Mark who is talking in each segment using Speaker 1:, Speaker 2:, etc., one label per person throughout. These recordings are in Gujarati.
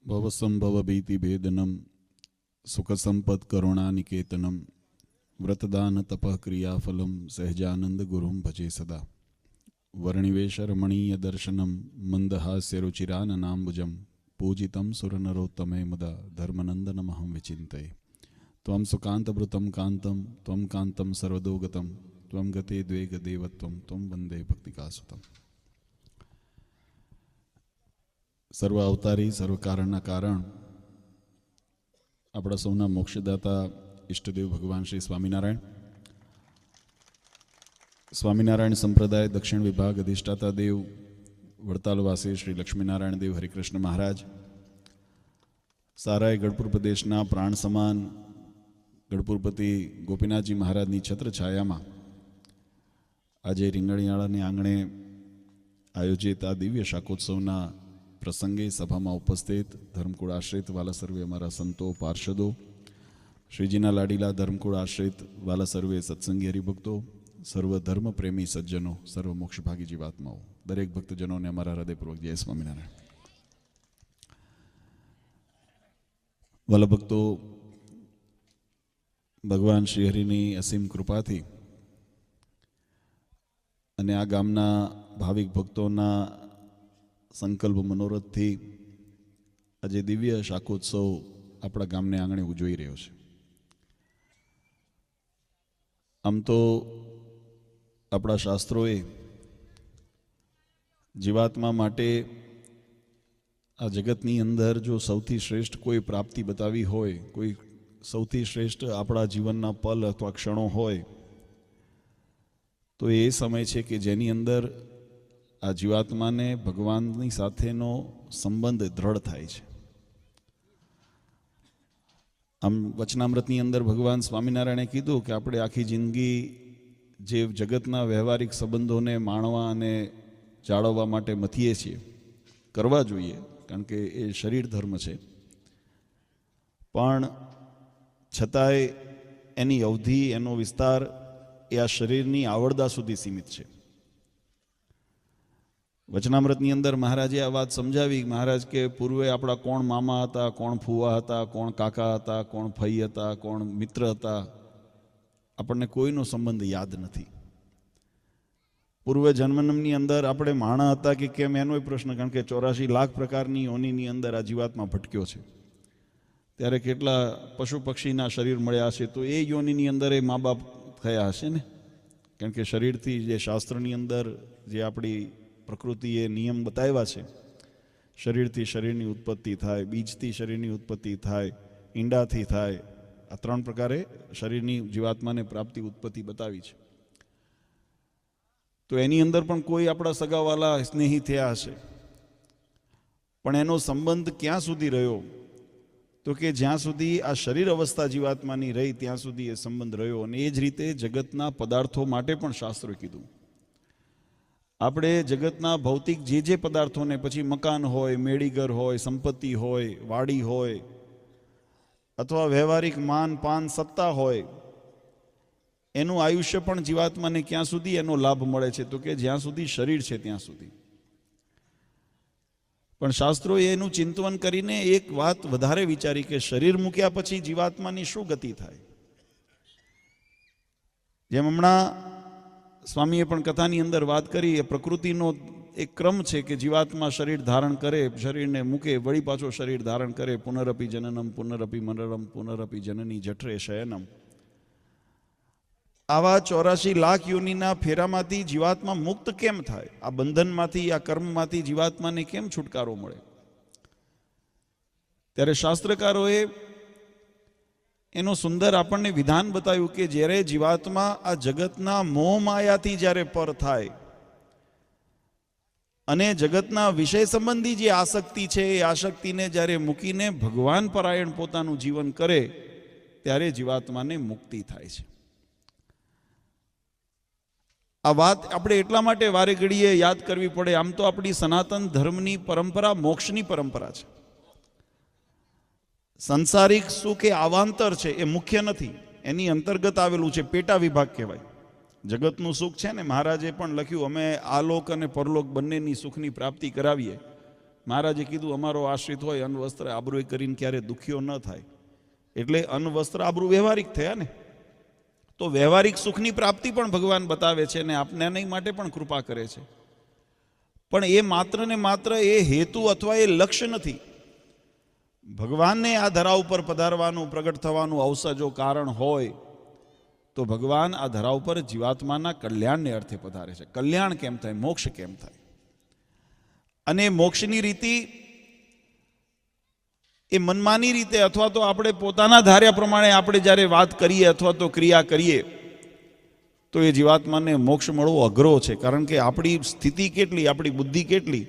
Speaker 1: ભવસંભવ ભીતિભેદનમ સુખસંપત્કરુણાનિકેતનમ વ્રતદાન તપઃ ક્રિયાફલમ સહજાનંદ ગુરુમ ભજે સદા વર્ણિવેશ રમણીય દર્શનમ મંદહાસ્ય રુચિરાનનાંબુજમ પૂજિતમ સુરનરોત્તમે મુદા ધર્મનંદનમહં વિચિંતયે ત્વં સુકાંતભૃતં કાંતમ ત્વં કાંતમ સર્વદોગતમ ત્વં ગતે દ્વે ગદેવત્વમ ત્વં વંદે ભક્તિકાસુતમ. સર્વ અવતારી સર્વ કારણના કારણ આપણા સૌના મોક્ષદાતા ઈષ્ટદેવ ભગવાન શ્રી સ્વામિનારાયણ, સ્વામિનારાયણ સંપ્રદાય દક્ષિણ વિભાગ અધિષ્ઠાતા દેવ વડતાલવાસી શ્રી લક્ષ્મીનારાયણ દેવ હરિકૃષ્ણ મહારાજ, સારાય ગઢપુર પ્રદેશના પ્રાણ સમાન ગઢપુરપતિ ગોપીનાથજી મહારાજની છત્રછાયામાં આજે રીંગણિયાળાને આંગણે આયોજિત આ દિવ્ય શાકોત્સવના પ્રસંગે સભામાં ઉપસ્થિત ધર્મકુળ આશ્રિત વાલા સર્વે અમારા સંતો પાર્ષદો, શ્રીજીના લાડીલા ધર્મકુળ આશ્રિત વાલા સર્વે સત્સંગી હરિભક્તો, સર્વ ધર્મ પ્રેમી સજ્જનો, સર્વ મોક્ષભાગી જીવાત્માઓ, દરેક ભક્તજનોને અમારા હૃદયપૂર્વક જય સ્વામિનારાયણ. વાલા ભક્તો, ભગવાન શ્રી હરિની અસીમ કૃપાથી અને આ ગામના ભાવિક ભક્તોના સંકલ્પ મનોરથથી આજે દિવ્ય શાકોત્સવ આપણા ગામને આંગણે ઉજવી રહ્યો છે. આમ તો આપણા શાસ્ત્રોએ જીવાત્મા માટે આ જગતની અંદર જો સૌથી શ્રેષ્ઠ કોઈ પ્રાપ્તિ બતાવી હોય, કોઈ સૌથી શ્રેષ્ઠ આપણા જીવનના પલ અથવા ક્ષણો હોય તો એ સમય છે કે જેની અંદર આ જીવાત્માને ભગવાનની સાથેનો સંબંધ દ્રઢ થાય છે. આમ વચનામૃતની અંદર ભગવાન સ્વામિનારાયણે કીધું કે આપણે આખી જિંદગી જે જગતના વ્યવહારિક સંબંધોને માણવા અને જાળવવા માટે મથીએ છીએ, કરવા જોઈએ, કારણ કે એ શરીર ધર્મ છે, પણ છતાંય એની અવધિ, એનો વિસ્તાર એ આ શરીરની આવરદા સુધી સીમિત છે. વચનામૃતની અંદર મહારાજે આ વાત સમજાવી. મહારાજ કે પૂર્વે આપણા કોણ મામા હતા, કોણ ફુવા હતા, કોણ કાકા હતા, કોણ ફઈ હતા, કોણ મિત્ર હતા, આપણને કોઈનો સંબંધ યાદ નથી. પૂર્વે જન્મની અંદર આપણે માણા હતા કે કેમ એનો પ્રશ્ન, કારણ કે 84 લાખ પ્રકારની યોનિની અંદર આ જીવાત્મા ભટક્યો છે. ત્યારે કેટલા પશુ પક્ષીના શરીર મળ્યા હશે, તો એ યોનિની અંદર એ મા બાપ થયા હશે ને, કારણ કે શરીરથી જે શાસ્ત્રની અંદર જે આપણી પ્રકૃતિએ નિયમ બતાવ્યા છે, શરીરથી શરીરની ઉત્પત્તિ થાય, બીજથી શરીરની ઉત્પત્તિ થાય, ઈંડાથી થાય, આ 3 પ્રકારે શરીરની જીવાત્માને પ્રાપ્તિ ઉત્પત્તિ બતાવી છે. તો એની અંદર પણ કોઈ આપણા સગાવાલા સ્નેહી થયા હશે, પણ એનો સંબંધ ક્યાં સુધી રહ્યો? તો કે જ્યાં સુધી આ શરીર અવસ્થા જીવાત્માની રહી ત્યાં સુધી એ સંબંધ રહ્યો. અને એ જ રીતે જગતના પદાર્થો માટે પણ શાસ્ત્રોએ કીધું. આપણે જગતના ભૌતિક જે પદાર્થોને, પછી મકાન હોય, મેડીઘર હોય, સંપત્તિ હોય, વાડી હોય, અથવા વ્યવહારિક માન પાન સત્તા હોય, એનું આયુષ્ય પણ જીવાત્માને ક્યાં સુધી એનો લાભ મળે છે? તો કે જ્યાં સુધી શરીર છે ત્યાં સુધી. પણ શાસ્ત્રોએ એનું ચિંતન કરીને એક વાત વધારે વિચારી કે શરીર મૂક્યા પછી જીવાત્માની શું ગતિ થાય. જેમ હમણાં સ્વામીએ પણ કથાની અંદર વાત કરી, એ પ્રકૃતિનો એક ક્રમ છે કે જીવાત્મા શરીર ધારણ કરે, શરીરને મૂકે, વળી પાછો શરીર ધારણ કરે, પુનરપી જનનમ પુનરપી મરણમ પુનરપી જનની જઠરે શયનમ. આવા 84 લાખ યોનિના ફેરામાંથી જીવાત્મા મુક્ત કેમ થાય? આ બંધનમાંથી, આ કર્મમાંથી જીવાત્માને કેમ છુટકારો મળે? ત્યારે શાસ્ત્રકારોએ એનો સુંદર આપણને વિધાન બતાવ્યું કે જ્યારે જીવાત્મા આ જગતના મોહ માયાથી જ્યારે પર થાય અને જગતના વિષય સંબંધી જે આસક્તિ છે એ આસક્તિને જ્યારે મૂકીને ભગવાન પરાયણ પોતાનું જીવન કરે ત્યારે જીવાત્માને મુક્તિ થાય છે. આ વાત આપણે એટલા માટે વારે ઘડીએ યાદ કરવી પડે. આમ તો આપણી સનાતન ધર્મની પરંપરા મોક્ષની પરંપરા છે. સંસારિક સુખ એ આવાંતર છે, એ મુખ્ય નથી, એની અંતર્ગત આવેલું છે, પેટા વિભાગ કહેવાય. જગતનું સુખ છે ને, મહારાજે પણ લખ્યું, અમે આલોક અને પરલોક બંનેની સુખની પ્રાપ્તિ કરાવીએ, મહારાજે કીધું અમારો આશ્રિત હોય અન્ન વસ્ત્ર આબરૂ કરીને ક્યારે દુખ્યો ન થાય, એટલે અન્ન વસ્ત્ર આબરૂ વ્યવહારિક થયા ને. તો વ્યવહારિક સુખની પ્રાપ્તિ પણ ભગવાન બતાવે છે અને આપને માટે પણ કૃપા કરે છે. પણ એ માત્ર ને માત્ર એ હેતુ અથવા એ લક્ષ્ય નથી. ભગવાનને આ ધરા ઉપર પધારવાનું, પ્રગટ થવાનું અવસર જો કારણ હોય તો ભગવાન આ ધરા ઉપર જીવાત્માના કલ્યાણને અર્થે પધારે છે. કલ્યાણ કેમ થાય, મોક્ષ કેમ થાય. અને મોક્ષની રીતિ એ મનમાની રીતે અથવા તો આપણે પોતાના ધાર્યા પ્રમાણે આપણે જ્યારે વાત કરીએ અથવા તો ક્રિયા કરીએ તો એ જીવાત્માને મોક્ષ મળવો અઘરો છે. કારણ કે આપણી સ્થિતિ કેટલી, આપણી બુદ્ધિ કેટલી.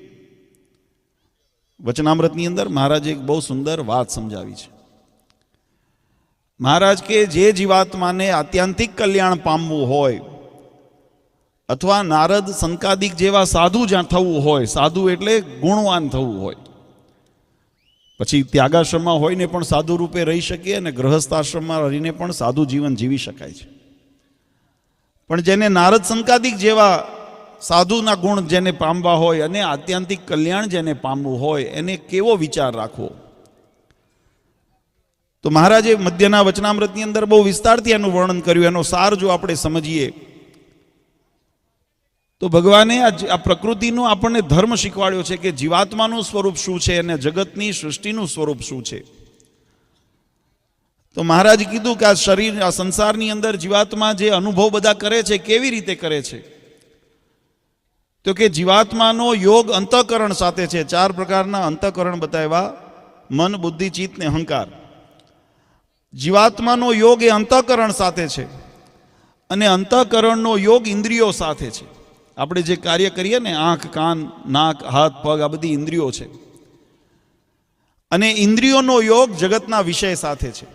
Speaker 1: વચનામૃતની અંદર મહારાજે એક બહુ સુંદર વાત સમજાવી છે. મહારાજ કે જે જીવાત્માને આત્યંતિક કલ્યાણ પામવું હોય અથવા નારદ સંકાદિક જેવા સાધુ જ્યાં થવું હોય, સાધુ એટલે ગુણવાન થવું હોય, પછી ત્યાગાશ્રમમાં હોઈને પણ સાધુ રૂપે રહી શકીએ અને ગૃહસ્થાશ્રમમાં રહીને પણ સાધુ જીવન જીવી શકાય છે. પણ જેને નારદ સંકાદિક જેવા સાધુના ગુણ જેને પામવા હોય અને આત્યંતિક કલ્યાણ જેને પામવું હોય એને કેવો વિચાર રાખવો. તો મહારાજે મધ્યના વચનામૃતની અંદર બહુ વિસ્તારથી એનું વર્ણન કર્યું. એનો સાર જો આપણે સમજીએ તો ભગવાને આ પ્રકૃતિનો આપણને ધર્મ શીખવાડ્યો છે કે જીવાત્માનું સ્વરૂપ શું છે અને જગતની સૃષ્ટિનું સ્વરૂપ શું છે. તો મહારાજ કીધું કે આ શરીર, આ સંસારની અંદર જીવાત્મા જે અનુભવ બધા કરે છે કેવી રીતે કરે છે, તો કે જીવાત્માનો યોગ અંતઃકરણ સાથે છે. 4 પ્રકારના અંતઃકરણ બતાવ્યા: મન, બુદ્ધિ, ચિત્ત ને અહંકાર. જીવાત્માનો યોગ એ અંતઃકરણ સાથે છે અને અંતઃકરણનો યોગ ઇન્દ્રિયો સાથે છે. આપણે જે કાર્ય કરીએ ને, આંખ, કાન, નાક, હાથ, પગ, આ બધી ઇન્દ્રિયો છે. અને ઇન્દ્રિયોનો યોગ જગતના વિષય સાથે છે.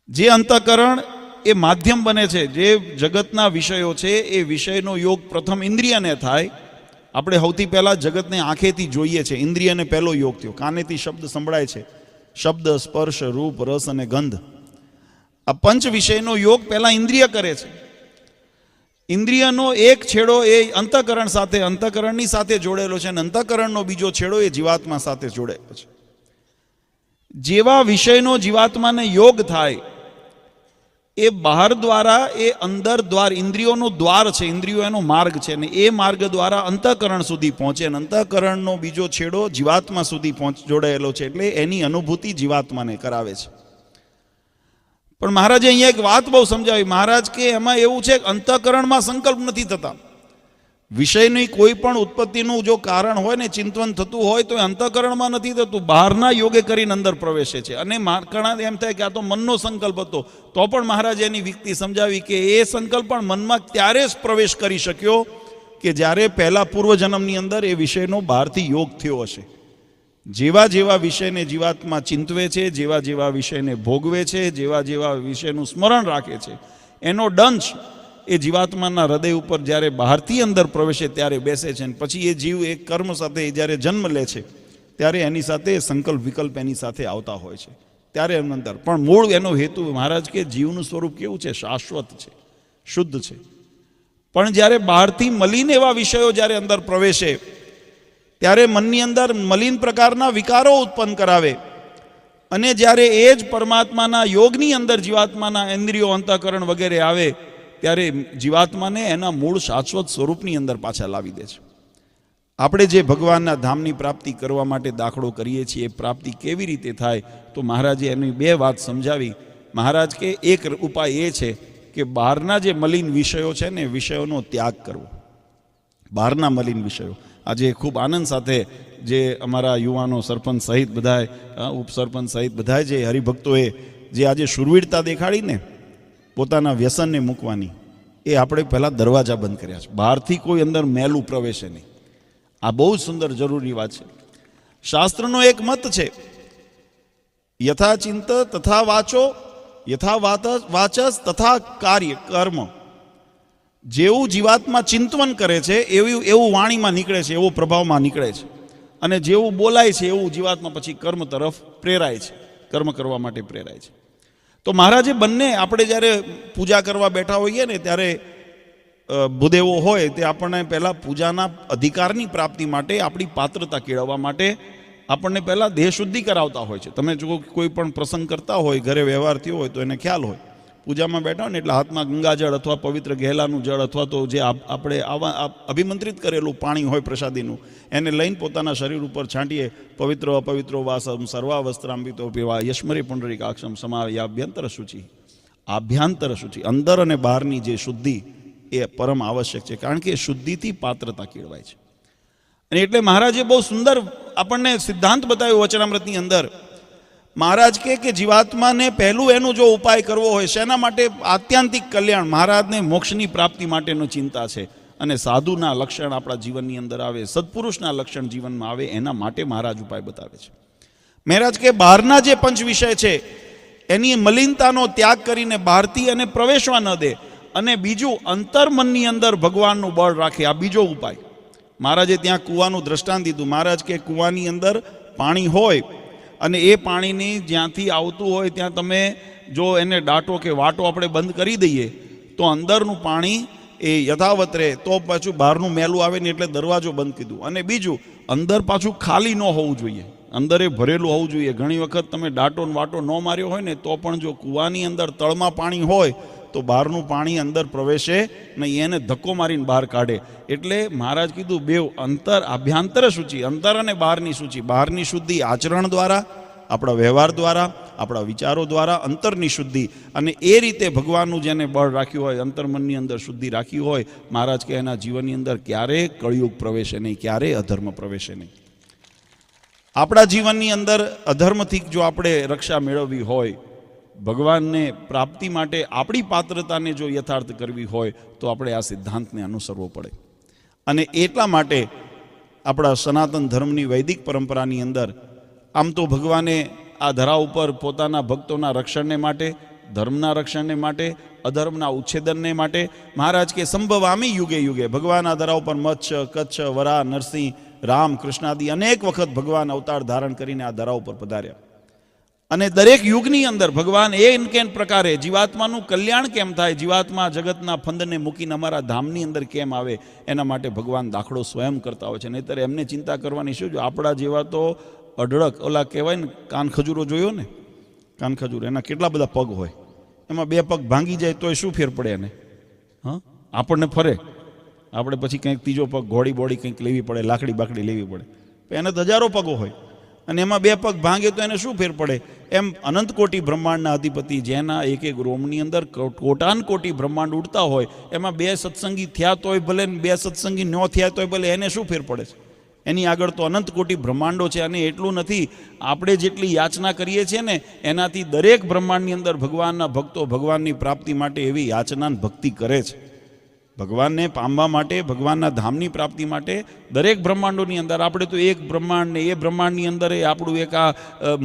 Speaker 1: જે અંતઃકરણ એ માધ્યમ બને છે, જે જગતના વિષયો છે એ વિષયનો યોગ પ્રથમ ઇન્દ્રિયને થાય. આપણે સૌથી પહેલા જગતને આંખેથી જોઈએ છે, ઇન્દ્રિયને પહેલો યોગ થયો. કાનેથી શબ્દ સંભળાય છે, શબ્દ, સ્પર્શ, રૂપ, રસ અને ગંધ. આ પંચ વિષયનો યોગ પહેલા ઇન્દ્રિય કરે છે. ઇન્દ્રિયનો એક છેડો એ અંતઃકરણ સાથે, અંતઃકરણની સાથે જોડેલો છે અને અંતઃકરણનો બીજો છેડો એ જીવાત્મા સાથે જોડેલો છે. જેવા વિષયનો જીવાત્માને યોગ થાય એ બહાર દ્વારા, એ અંદર દ્વાર, ઇન્દ્રિયોનો દ્વાર છે, ઇન્દ્રિયો એનો માર્ગ છે અને એ માર્ગ દ્વારા અંતઃકરણ સુધી પહોંચે અને અંતઃકરણનો બીજો છેડો જીવાત્મા સુધી જોડાયેલો છે. એટલે એની અનુભૂતિ જીવાત્માને કરાવે છે. પણ મહારાજે અહીંયા એક વાત બહુ સમજાવી. મહારાજ કે એમાં એવું છે કે અંતઃકરણમાં સંકલ્પ નથી થતા. વિષયની કોઈ પણ ઉત્પત્તિનું જો કારણ હોય ને, ચિંતન થતું હોય તો અંતઃકરણમાં નથી થતું, બહારના યોગે કરીને અંદર પ્રવેશે છે. અને ઘણા એમ થાય કે આ તો મનનો સંકલ્પ હતો, તો પણ મહારાજે એની વ્યક્તિ સમજાવી કે એ સંકલ્પ પણ મનમાં ત્યારે જ પ્રવેશ કરી શક્યો કે જ્યારે પહેલા પૂર્વજન્મની અંદર એ વિષયનો બહારથી યોગ થયો હશે. જેવા જેવા વિષયને જીવાત્મા ચિંતવે છે, જેવા જેવા વિષયને ભોગવે છે, જેવા જેવા વિષયનું સ્મરણ રાખે છે, એનો દંશ એ જીવાત્માના હૃદય ઉપર જ્યારે બહારથી અંદર પ્રવેશે ત્યારે બેસે છે. અને પછી એ જીવ એક કર્મ સાથે જ્યારે જન્મ લે છે ત્યારે એની સાથે સંકલ્પ વિકલ્પ એની સાથે આવતા હોય છે. ત્યારે એની અંદર પણ મૂળ એનો હેતુ, મહારાજ કે જીવનું સ્વરૂપ કેવું છે, શાશ્વત છે, શુદ્ધ છે. પણ જ્યારે બહારથી મલિન એવા વિષયો જ્યારે અંદર પ્રવેશે ત્યારે મનની અંદર મલિન પ્રકારના વિકારો ઉત્પન્ન કરાવે અને જ્યારે એ જ પરમાત્માના યોગની અંદર જીવાત્માના ઇન્દ્રિયો, અંતઃકરણ વગેરે આવે ત્યારે જીવાત્માને એના મૂળ શાશ્વત સ્વરૂપની અંદર પાછા લાવી દે છે. આપણે જે ભગવાનના ધામની પ્રાપ્તિ કરવા માટે દાખલો કરીએ છીએ, એ પ્રાપ્તિ કેવી રીતે થાય તો મહારાજે એની 2 વાત સમજાવી. મહારાજ કે એક ઉપાય એ છે કે બહારના જે મલિન વિષયો છે ને, વિષયોનો ત્યાગ કરવો. બહારના મલિન વિષયો આજે ખૂબ આનંદ સાથે જે અમારા યુવાનો, સરપંચ સહિત બધાએ, ઉપસરપંચ સહિત બધાએ જે હરિભક્તોએ જે આજે શુરવીરતા દેખાડીને પોતાના વ્યસનને મૂકવાની, એ આપણે પહેલાં દરવાજા બંધ કર્યા છે. બહારથી કોઈ અંદર મેલું પ્રવેશે નહીં. આ બહુ સુંદર જરૂરી વાત છે. શાસ્ત્રનો એક મત છે, યથા ચિંત તથા વાચો, યથા વાચસ તથા કાર્ય કર્મ. જેવું જીવાત્મા ચિંતન કરે છે એવું વાણીમાં નીકળે છે, એવો પ્રભાવમાં નીકળે છે. અને જેવું બોલાય છે એવું જીવાત્મા પછી કર્મ તરફ પ્રેરાય છે, કર્મ કરવા માટે પ્રેરાય છે. તો મહારાજે બંને, આપણે જ્યારે પૂજા કરવા બેઠા હોઈએ ને ત્યારે ભૂદેવો હોય તે આપણને પહેલાં પૂજાના અધિકારની પ્રાપ્તિ માટે, આપણી પાત્રતા કેળવવા માટે આપણને પહેલાં દેહ શુદ્ધિ કરાવતા હોય છે. તમે જો કોઈ પણ પ્રસંગ કરતા હોય, ઘરે વ્યવહાર થયો હોય તો એને ખ્યાલ હોય, પૂજામાં બેઠા હોય ને એટલે હાથમાં ગંગાજળ અથવા પવિત્ર ગહેલાનું જળ અથવા તો જે આપણે આવા અભિમંત્રિત કરેલું પાણી હોય પ્રસાદીનું, એને લઈને પોતાના શરીર ઉપર છાંટીએ. પવિત્રો અપવિત્રો વાસમ સર્વા વસ્ત્રાંબિતો પીવા યશ્મરી પુંડરીકાક્ષમ સમાયાભ્યંતર શુચિ. આભ્યંતર શુચિ, અંદર અને બહારની જે શુદ્ધિ એ પરમ આવશ્યક છે, કારણ કે શુદ્ધિથી પાત્રતા કેળવાય છે. અને એટલે મહારાજે બહુ સુંદર આપણને સિદ્ધાંત બતાવ્યો વચનામૃતની અંદર. મહારાજ કે જીવાત્માને પહેલું એનો જો ઉપાય કરવો હોય, શેના માટે? આત્યંતિક કલ્યાણ. મહારાજને મોક્ષની પ્રાપ્તિ માટેનો ચિંતા છે, અને સાધુના લક્ષણ આપણા જીવનની અંદર આવે, સત્પુરુષના લક્ષણ જીવનમાં આવે, એના માટે મહારાજ ઉપાય બતાવે છે. મહારાજ કે બહારના જે પંચ વિષય છે એની મલિનતાનો ત્યાગ કરીને બહારથી એને પ્રવેશવા ન દે, અને બીજું અંતર્મનની અંદર ભગવાનનું બળ રાખે. આ બીજો ઉપાય. મહારાજે ત્યાં કૂવાનું દ્રષ્ટાંત દીધું. મહારાજ કે કૂવાની અંદર પાણી હોય અને એ પાણીની જ્યાંથી આવતું હોય ત્યાં તમે જો એને ડાટો કે વાટો આપણે બંધ કરી દઈએ તો અંદરનું પાણી એ યથાવત રહે, તો પાછું બહારનું મેલું આવે ને એટલે દરવાજો બંધ કીધું. અને બીજું, અંદર પાછું ખાલી ન હોવું જોઈએ, અંદર એ ભરેલું હોવું જોઈએ. ઘણી વખત તમે ડાટો વાટો ન માર્યો હોય ને તો પણ જો કૂવાની અંદર તળમાં પાણી હોય તો બહારનું પાણી અંદર પ્રવેશે નહીં, એને ધક્કો મારીને બહાર કાઢે. એટલે મહારાજ કીધું બેવ અંતર આભ્યંતર શુચિ, અંતર અને બહારની શુચિ. બહારની શુદ્ધિ આચરણ દ્વારા, આપણા વ્યવહાર દ્વારા, આપણા વિચારો દ્વારા અંતરની શુદ્ધિ. અને એ રીતે ભગવાનનું જેને બળ રાખ્યું હોય, અંતર્મનની અંદર શુદ્ધિ રાખી હોય, મહારાજ કે એના જીવનની અંદર ક્યારેય કળિયુગ પ્રવેશે નહીં, ક્યારેય અધર્મ પ્રવેશે નહીં. આપણા જીવનની અંદર અધર્મથી જો આપણે રક્ષા મેળવવી હોય, ભગવાનને પ્રાપ્તિ માટે આપણી પાત્રતાને જો યથાર્થ કરવી હોય તો આપણે આ સિદ્ધાંતને અનુસરવો પડે. અને એટલા માટે આપણા સનાતન ધર્મની વૈદિક પરંપરાની અંદર આમ તો ભગવાને આ ધરા ઉપર પોતાના ભક્તોના રક્ષણને માટે, ધર્મના રક્ષણને માટે, અધર્મના ઉચ્છેદનને માટે મહારાજ કે સંભવામી યુગે યુગે. ભગવાન આ ધરા ઉપર મત્સ્ય, કચ્છ, વરા, નરસિંહ, રામ, કૃષ્ણાદિ અનેક વખત ભગવાન અવતાર ધારણ કરીને આ ધરા ઉપર પધાર્યા. અને દરેક યુગની અંદર ભગવાન કેન પ્રકારે જીવાત્માનું કલ્યાણ કેમ થાય, જીવાત્મા જગતના ફંદને મૂકીને અમારા ધામની અંદર કેમ આવે, એના માટે ભગવાન દાખલો સ્વયં કરતા હોય છે. નહીંતર એમને ચિંતા કરવાની શું? જો આપણા જેવા તો અઢળક, ઓલા કહેવાય ને કાન ખજૂરો જોયો ને, કાન ખજૂર, એના કેટલા બધા પગ હોય, એમાં બે પગ ભાંગી જાય તોય શું ફેર પડે એને? હા, આપણને ફરે, આપણે પછી કંઈક ત્રીજો પગ ઘોડી બોડી કંઈક લેવી પડે, લાકડી બાકડી લેવી પડે. એને તો હજારો પગો હોય અને એમાં બે પગ ભાંગે તો એને શું ફેર પડે? એમ અનંત કોટી બ્રહ્માંડના અધિપતિ, જેના એક એક રોમની અંદર કોટાન કોટી બ્રહ્માંડ ઉડતા હોય, એમાં બે સત્સંગી થયા તોય ભલે, બે સત્સંગી ન થયા તોય ભલે, એને શું ફેર પડે છે? એની આગળ તો અનંત કોટી બ્રહ્માંડો છે. અને એટલું નથી, આપણે જેટલી યાચના કરીએ છીએ ને એનાથી દરેક બ્રહ્માંડની અંદર ભગવાનના ભક્તો ભગવાનની પ્રાપ્તિ માટે એવી યાચના ભક્તિ કરે છે. ભગવાનને પામવા માટે, ભગવાનના ધામની પ્રાપ્તિ માટે દરેક બ્રહ્માંડોની અંદર, આપણે તો એક બ્રહ્માંડ ને એ બ્રહ્માંડની અંદર એ આપણું એક આ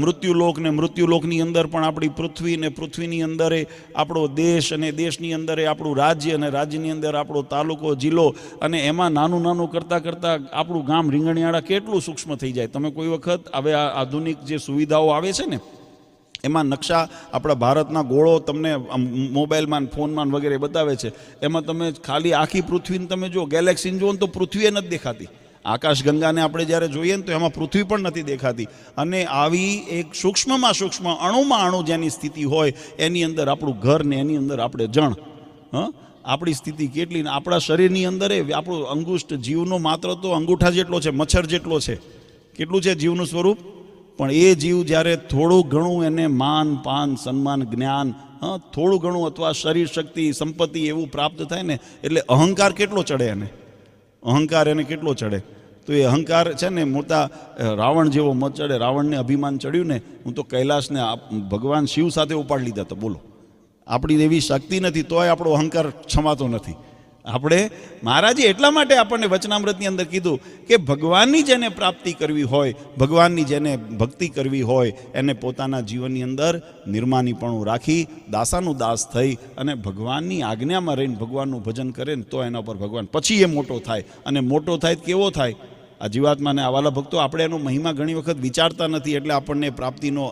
Speaker 1: મૃત્યુલોક ને મૃત્યુલોકની અંદર પણ આપણી પૃથ્વી ને પૃથ્વીની અંદર આપણો દેશ અને દેશની અંદર આપણું રાજ્ય અને રાજ્યની અંદર આપણો તાલુકો, જિલ્લો, અને એમાં નાનું નાનું કરતાં કરતાં આપણું ગામ રીંગણિયાળા કેટલું સૂક્ષ્મ થઈ જાય. તમે કોઈ વખત હવે આ આધુનિક જે સુવિધાઓ આવે છે ને એમાં નકશા આપણા ભારતના ગોળો તમને મોબાઈલમાં, ફોનમાં વગેરે બતાવે છે. એમાં તમે ખાલી આખી પૃથ્વીને તમે જો ગેલેક્સીને જુઓ તો પૃથ્વી એ નથી દેખાતી. આકાશગંગાને આપણે જ્યારે જોઈએ ને તો એમાં પૃથ્વી પણ નથી દેખાતી. અને આવી એક સૂક્ષ્મમાં સૂક્ષ્મ, અણુમાં અણુ જેની સ્થિતિ હોય એની અંદર આપણું ઘર ને એની અંદર આપણે જણ, આપણી સ્થિતિ કેટલી, ને આપણા શરીરની અંદર આપણું અંગુષ્ઠ જીવનો માત્ર તો અંગૂઠા જેટલો છે, મચ્છર જેટલો છે. કેટલું છે જીવનું સ્વરૂપ? પણ એ જીવ જ્યારે થોડું ઘણું એને માન, પાન, સન્માન, જ્ઞાન, થોડું ઘણું અથવા શરીર શક્તિ, સંપત્તિ એવું પ્રાપ્ત થાય ને એટલે અહંકાર કેટલો ચડે એને, અહંકાર એને કેટલો ચડે. તો એ અહંકાર છે ને મોટા રાવણ જેવો મત ચડે. રાવણને અભિમાન ચડ્યું ને, હું તો કૈલાસને ભગવાન શિવ સાથે ઉપાડી લીધા હતા. બોલો, આપણી એવી શક્તિ નથી તોય આપણો અહંકાર ક્ષમાતો નથી. આપણે મહારાજે એટલા માટે આપણને વચનામૃતની અંદર કીધું કે ભગવાનની જેને પ્રાપ્તિ કરવી હોય, ભગવાનની જેને ભક્તિ કરવી હોય, એને પોતાના જીવનની અંદર નિર્માનીપણું રાખી, દાસાનું દાસ થઈ અને ભગવાનની આજ્ઞામાં રહીને ભગવાનનું ભજન કરે ને તો એના પર ભગવાન પછી એ મોટો થાય. અને મોટો થાય કેવો થાય? આ જીવાત્માને આવાલા ભક્તો આપણે એનો મહિમા ઘણી વખત વિચારતા નથી, એટલે આપણને પ્રાપ્તિનો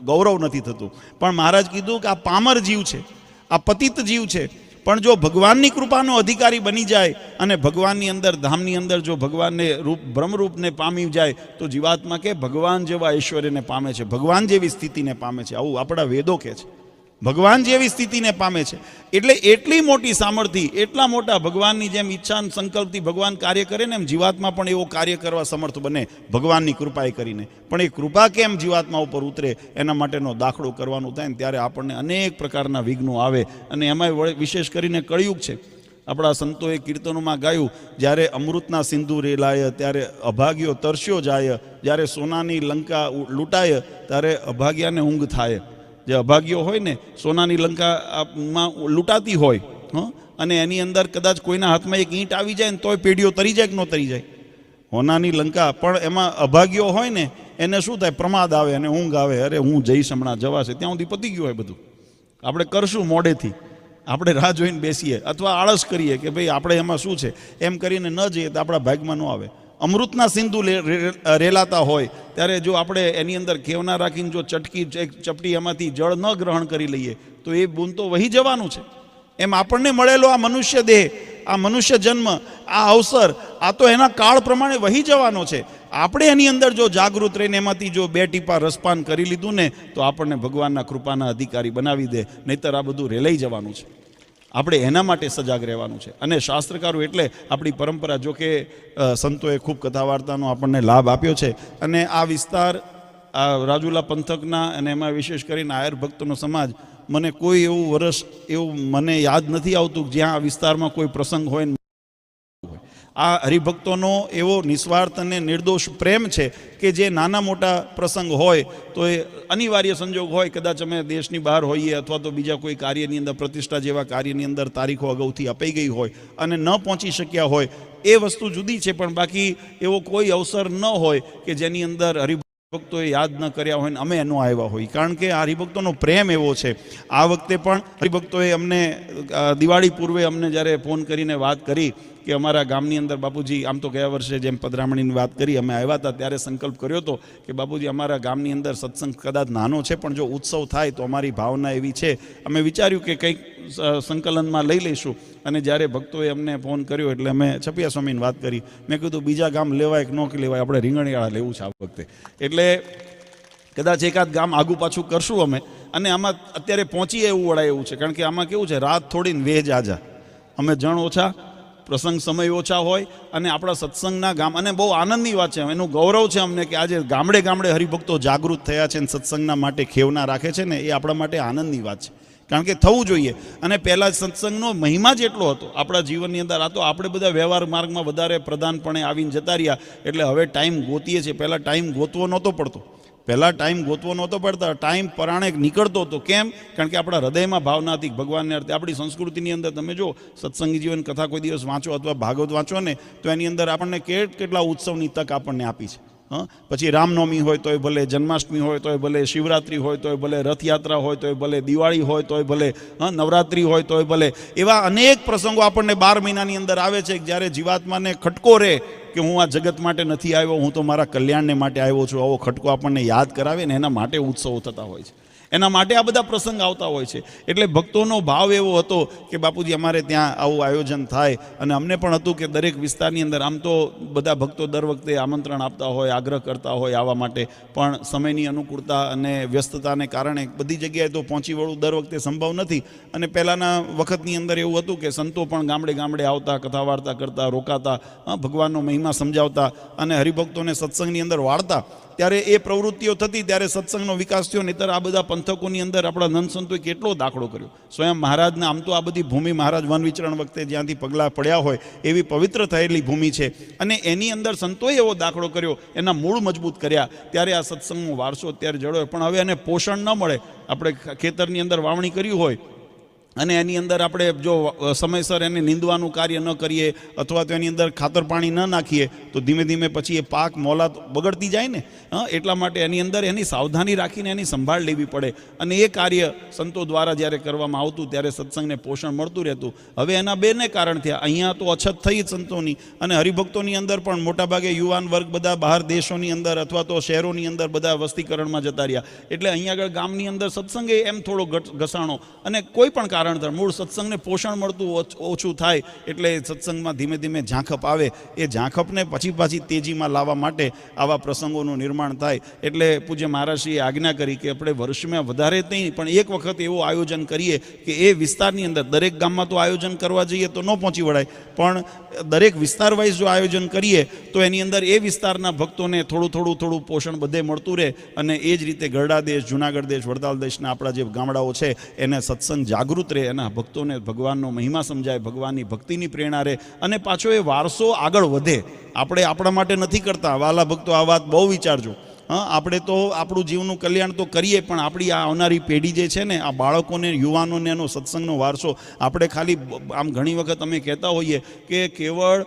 Speaker 1: ગૌરવ નથી થતું. પણ મહારાજ કીધું કે આ પામર જીવ છે, આ પતિત જીવ છે, પણ જો ભગવાનની કૃપાનો અધિકારી બની જાય અને ભગવાનની અંદર ધામની અંદર જો ભગવાનને બ્રહ્મરૂપને પામી જાય તો જીવાત્મા કે ભગવાન જેવા ઐશ્વર્યને પામે છે, ભગવાન જેવી સ્થિતિને પામે છે. આવું આપણા વેદો કહે છે, ભગવાન જેવી સ્થિતિને પામે છે. એટલે એટલી મોટી સામર્થ્ય, એટલા મોટા ભગવાનની જેમ ઈચ્છા સંકલ્પથી ભગવાન કાર્ય કરે ને એમ જીવાત્મા પણ એવો કાર્ય કરવા સમર્થ બને ભગવાનની કૃપાએ કરીને. પણ એ કૃપા કેમ જીવાત્મા ઉપર ઉતરે એના માટેનો દાખલો કરવાનું થાય ને ત્યારે આપણને અનેક પ્રકારના વિઘ્નો આવે. અને એમાં વિશેષ કરીને કળિયુગ છે. આપણા સંતોએ કીર્તનોમાં ગાયું, જ્યારે અમૃતના સિંધુ રેલાય ત્યારે અભાગ્યો તરસ્યો જાય, જ્યારે સોનાની લંકા લૂંટાય ત્યારે અભાગ્યાને ઊંઘ થાય. જે અભાગ્યો હોય ને, સોનાની લંકામાં લૂંટાતી હોય અને એની અંદર કદાચ કોઈના હાથમાં એક ઈંટ આવી જાય ને તોય પેઢીઓ તરી જાય કે ન તરી જાય. સોનાની લંકા પણ એમાં અભાગ્યો હોય ને એને શું થાય, પ્રમાદ આવે અને ઊંઘ આવે, અરે હું જઈશ હમણાં જવાશે, ત્યાં સુધી પતી ગયું હોય બધું. આપણે કરશું મોડેથી, આપણે રાહ જોઈને બેસીએ અથવા આળસ કરીએ કે ભાઈ આપણે એમાં શું છે એમ કરીને ન જઈએ તો આપણા ભાગમાં ન આવે. અમૃતના સિંધુ રેલાતા હોય ત્યારે જો આપણે એની અંદર કેવના રાખીને જો ચપટી એમાંથી જળ ન ગ્રહણ કરી લઈએ તો એ બૂંદ તો વહી જવાનું છે. એમ આપણને મળેલો આ મનુષ્ય દેહ, આ મનુષ્ય જન્મ, આ અવસર, આ તો એના કાળ પ્રમાણે વહી જવાનો છે. આપણે એની અંદર જો જાગૃત રહીને એમાંથી જો 2 ટીપા રસપાન કરી લીધું ને તો આપણને ભગવાનના કૃપાના અધિકારી બનાવી દે, નહીતર આ બધું રેલાઈ જવાનું છે. આપણે એના માટે સજાગ રહેવાનું છે. અને શાસ્ત્રકારો એટલે આપણી પરંપરા, જો કે સંતોએ ખૂબ કથા વાર્તાનો આપણને લાભ આપ્યો છે. અને આ વિસ્તાર, આ રાજુલા પંથકના અને એમાં વિશેષ કરીને આયર ભક્તોનો સમાજ, મને કોઈ એવું વર્ષ એવું મને યાદ નથી આવતું જ્યાં આ વિસ્તારમાં કોઈ પ્રસંગ હોય ને આ હરિભક્તોનો એવો નિસ્વાર્થ અને નિર્દોષ પ્રેમ છે કે જે નાના મોટા પ્રસંગ હોય તો એ અનિવાર્ય સંજોગ હોય, કદાચ અમે દેશની બહાર હોઈએ અથવા તો બીજા કોઈ કાર્યની અંદર, પ્રતિષ્ઠા જેવા કાર્યની અંદર તારીખો અગાઉથી અપાઈ ગઈ હોય અને ન પહોંચી શક્યા હોય, એ વસ્તુ જુદી છે. પણ બાકી એવો કોઈ અવસર ન હોય કે જેની અંદર હરિભક્તોએ યાદ ન કર્યા હોય ને અમે એનો આવ્યા હોય, કારણ કે આ હરિભક્તોનો પ્રેમ એવો છે. આ વખતે પણ હરિભક્તોએ અમને દિવાળી પૂર્વે અમને જ્યારે ફોન કરીને વાત કરી કે અમારા ગામની અંદર બાપુજી, આમ તો ગયા વર્ષે જેમ પધરામણીની વાત કરી અમે આવ્યા હતા ત્યારે સંકલ્પ કર્યો હતો કે બાપુજી અમારા ગામની અંદર સત્સંગ કદાચ નાનો છે પણ જો ઉત્સવ થાય તો અમારી ભાવના એવી છે, અમે વિચાર્યું કે કંઈક સંકલનમાં લઈ લઈશું. અને જ્યારે ભક્તોએ અમને ફોન કર્યો એટલે અમે છપિયા સ્વામીની વાત કરી. મેં કીધું બીજા ગામ લેવાય કે ન લેવાય, આપણે રીંગણીવાળા લેવું છે આ વખતે. એટલે કદાચ એકાદ ગામ આગું પાછું કરશું અમે. અને આમાં અત્યારે પહોંચીએ એવું વળાય એવું છે, કારણ કે આમાં કેવું છે, રાત થોડીને વેજ આજા, અમે જણ ઓછા, પ્રસંગ સમય ઓછા હોય અને આપણા સત્સંગના ગામ. અને બહુ આનંદની વાત છે, એનું ગૌરવ છે અમને કે આજે ગામડે ગામડે હરિભક્તો જાગૃત થયા છે અને સત્સંગના માટે ખેવના રાખે છે ને, એ આપણા માટે આનંદની વાત છે. કારણ કે થવું જોઈએ. અને પહેલાં સત્સંગનો મહિમા જ એટલો હતો આપણા જીવનની અંદર. આ તો આપણે બધા વ્યવહાર માર્ગમાં વધારે પ્રધાનપણે આવીને જતા રહ્યા એટલે હવે ટાઈમ ગોતીએ છીએ. પહેલાં ટાઈમ ગોતવો નહોતો પડતો, પહેલાં ટાઈમ ગોતવો નહોતો પડતા, ટાઈમ પરાણે નીકળતો હતો. કેમ? કારણ કે આપણા હૃદયમાં ભાવના હતી ભગવાનને અર્થે. આપણી સંસ્કૃતિની અંદર તમે જો સત્સંગી જીવન કથા કોઈ દિવસ વાંચો અથવા ભાગવત વાંચો ને તો એની અંદર આપણને કેટલા ઉત્સવની તક આપણને આપી છે. પછી રામનવમી હોય તોય ભલે, જન્માષ્ટમી હોય તોય ભલે, શિવરાત્રિ હોય તોય ભલે, રથયાત્રા હોય તોય ભલે, દિવાળી હોય તોય ભલે, નવરાત્રિ હોય તોય ભલે, એવા અનેક પ્રસંગો આપણને 12 મહિનાની અંદર આવે છે. જ્યારે જીવાત્માને ખટકો રહે કે હું આ જગત માટે નથી આવ્યો, હું તો મારા કલ્યાણને માટે આવ્યો છું, આવો ખટકો આપણને યાદ કરાવે ને એના માટે ઉત્સવો થતા હોય છે, એના માટે આ બધા પ્રસંગ આવતા હોય છે. એટલે ભક્તોનો ભાવ એવો હતો કે બાપુજી અમારે ત્યાં આવું આયોજન થાય. અને અમને પણ હતું કે દરેક વિસ્તારની અંદર, આમ તો બધા ભક્તો દર વખતે આમંત્રણ આપતા હોય, આગ્રહ કરતા હોય આવવા માટે, પણ સમયની અનુકૂળતા અને વ્યસ્તતાને કારણે બધી જગ્યાએ તો પહોંચી વળવું દર વખતે સંભવ નથી. અને પહેલાંના વખતની અંદર એવું હતું કે સંતો પણ ગામડે ગામડે આવતા, કથા વાર્તા કરતા, રોકાતા, ભગવાનનો મહિમા સમજાવતા અને હરિભક્તોને સત્સંગની અંદર વાળતા. ત્યારે એ પ્રવૃત્તિઓ થતી ત્યારે સત્સંગનો વિકાસ થયો. નહીંતર આ બધા પંથકોની અંદર આપણા નંદ સંતોએ કેટલો દાખલો કર્યો. સ્વયં મહારાજને આમ તો આ બધી ભૂમિ મહારાજ વન વિચરણ વખતે જ્યાંથી પગલાં પડ્યા હોય એવી પવિત્ર થયેલી ભૂમિ છે. અને એની અંદર સંતોએ એવો દાખલો કર્યો, એના મૂળ મજબૂત કર્યા, ત્યારે આ સત્સંગનો વારસો અત્યારે જળવાયો. પણ હવે એને પોષણ ન મળે. આપણે ખેતરની અંદર વાવણી કર્યું હોય અને એની અંદર આપણે જો સમયસર એને નીંદવાનું કાર્ય ન કરીએ અથવા તો એની અંદર ખાતર પાણી ન નાખીએ તો ધીમે ધીમે પછી એ પાક મોલાત બગડતી જાય ને. એટલા માટે એની અંદર એની સાવધાની રાખીને એની સંભાળ લેવી પડે. અને એ કાર્ય સંતો દ્વારા જ્યારે કરવામાં આવતું ત્યારે સત્સંગને પોષણ મળતું રહેતું. હવે એના બેને કારણ થયા. અહીંયા તો અછત થઈ જ સંતોની, અને હરિભક્તોની અંદર પણ મોટાભાગે યુવાન વર્ગ બધા બહાર દેશોની અંદર અથવા તો શહેરોની અંદર બધા વસ્તીકરણમાં જતા રહ્યા. એટલે અહીંયા આગળ ગામની અંદર સત્સંગે એમ થોડો ઘસાણો અને કોઈ પણ કારણ કારણસર મૂળ સત્સંગને પોષણ મળતું ઓછું થાય એટલે સત્સંગમાં ધીમે ધીમે ઝાંખપ આવે. એ ઝાંખપને પાછી તેજીમાં લાવવા માટે આવા પ્રસંગોનું નિર્માણ થાય. એટલે પૂજ્ય મહારાજશ્રીએ આજ્ઞા કરી કે આપણે વર્ષમાં વધારે નહીં પણ એક વખત એવું આયોજન કરીએ કે એ વિસ્તારની અંદર, દરેક ગામમાં તો આયોજન કરવા જઈએ તો ન પહોંચી વળાય, પણ દરેક વિસ્તાર વાઇઝ જો આયોજન કરીએ તો એની અંદર એ વિસ્તારના ભક્તોને થોડું પોષણ બધે મળતું રહે. અને એ જ રીતે ગરડા દેશ, જુનાગઢ દેશ, વડતાલ દેશના આપણા જે ગામડાઓ છે એને સત્સંગ જાગૃત રહે, એના ભક્તોને ભગવાનનો મહિમા સમજાય, ભગવાનની ભક્તિની પ્રેરણા રહે અને પાછો એ વારસો આગળ વધે. આપણે આપણા માટે નથી કરતા વાલા ભક્તો, આ વાત બહુ વિચારજો. આપણે તો આપણું જીવનું કલ્યાણ તો કરીએ, પણ આપણી આ આવનારી પેઢી જે છે ને, આ બાળકોને, યુવાનોને એનો સત્સંગનો વારસો આપણે ખાલી આમ ઘણી વખત અમે કહેતા હોઈએ કે કેવળ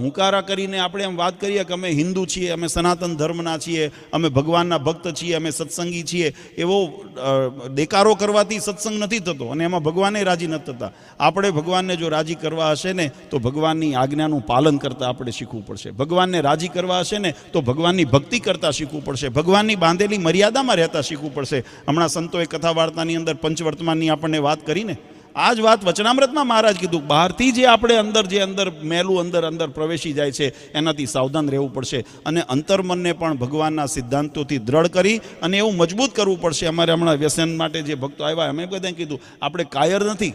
Speaker 1: હુંકારા કરીને આપણે એમ વાત કરીએ કે અમે હિન્દુ છીએ, અમે સનાતન ધર્મના છીએ, અમે ભગવાનના ભક્ત છીએ, અમે સત્સંગી છીએ, એવો દેકારો કરવાથી સત્સંગ નથી થતો અને એમાં ભગવાને રાજી નથી થતા. આપણે ભગવાનને જો રાજી કરવા હશે ને તો ભગવાનની આજ્ઞાનું પાલન કરતાં આપણે શીખવું પડશે. ભગવાનને રાજી કરવા હશે ને તો ભગવાનની ભક્તિ કરતાં શીખવું પડશે. ભગવાનની બાંધેલી મર્યાદામાં રહેતા શીખવું પડશે. હમણાં સંતોએ કથા વાર્તાની અંદર પંચવર્તમાનની આપણને વાત કરીને આ જ વાત વચનામૃતમાં મહારાજ કીધું, બહારથી જે આપણે અંદર મેલું અંદર પ્રવેશી જાય છે એનાથી સાવધાન રહેવું પડશે અને અંતર્મનને પણ ભગવાનના સિદ્ધાંતોથી દ્રઢ કરી અને એવું મજબૂત કરવું પડશે. અમારે હમણાં વ્યસન માટે જે ભક્તો આવ્યા અમે બધાએ કીધું આપણે કાયર નથી,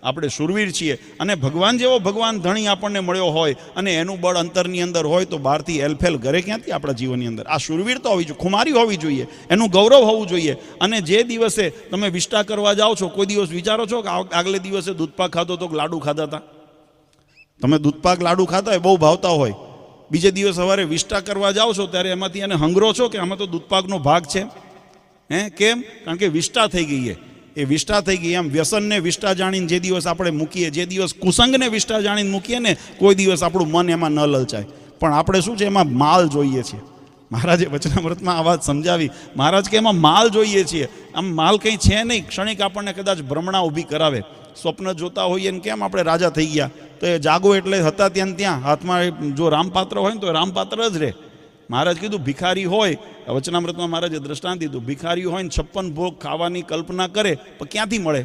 Speaker 1: આપણે શૂરવીર છીએ અને ભગવાન જેવો ભગવાન ધણી આપણને મળ્યો હોય અને એનું બળ અંતરની અંદર હોય તો બહારથી એલફેલ ઘરે ક્યાંથી આપણા જીવનની અંદર. આ શૂરવીરતા હોવી જોઈએ, ખુમારી હોવી જોઈએ, એનું ગૌરવ હોવું જોઈએ. અને જે દિવસે તમે વિષ્ટા કરવા જાઓ છો, કોઈ દિવસ વિચારો છો કે આગલે દિવસે દૂધપાક ખાધો તો લાડુ ખાધા હતા? તમે દૂધપાક લાડુ ખાતા હોય, બહુ ભાવતા હોય, બીજે દિવસ સવારે વિષ્ટા કરવા જાઓ છો ત્યારે એમાંથી એને હંગરો છો કે આમાં તો દૂધપાકનો ભાગ છે? કેમ? કારણ કે વિષ્ટા થઈ ગઈ છે. એ વિષ્ટા થઈ ગઈ. એમ વ્યસનને વિષ્ટા જાણીને જે દિવસ આપણે મૂકીએ, જે દિવસ કુસંગને વિષ્ટા જાણીને મૂકીએ ને, કોઈ દિવસ આપણું મન એમાં ન લલચાય. પણ આપણે શું છે, એમાં માલ જોઈએ છીએ. મહારાજે વચનામૃતમાં આ વાત સમજાવી. મહારાજ કે એમાં માલ જોઈએ છીએ. આમ માલ કંઈ છે નહીં, ક્ષણિક આપણને કદાચ ભ્રમણા ઊભી કરાવે. સ્વપ્ન જોતા હોઈએ ને કેમ આપણે રાજા થઈ ગયા, તો એ જાગો એટલે હતા ત્યાં હાથમાં જો રામપાત્ર હોય ને તો રામપાત્ર જ રહે. મહારાજ કીધું ભિખારી હોય, વચનામૃતમાં મહારાજે દ્રષ્ટાંત દીધું, ભિખારી હોય ને 56 ભોગ ખાવાની કલ્પના કરે પણ ક્યાંથી મળે?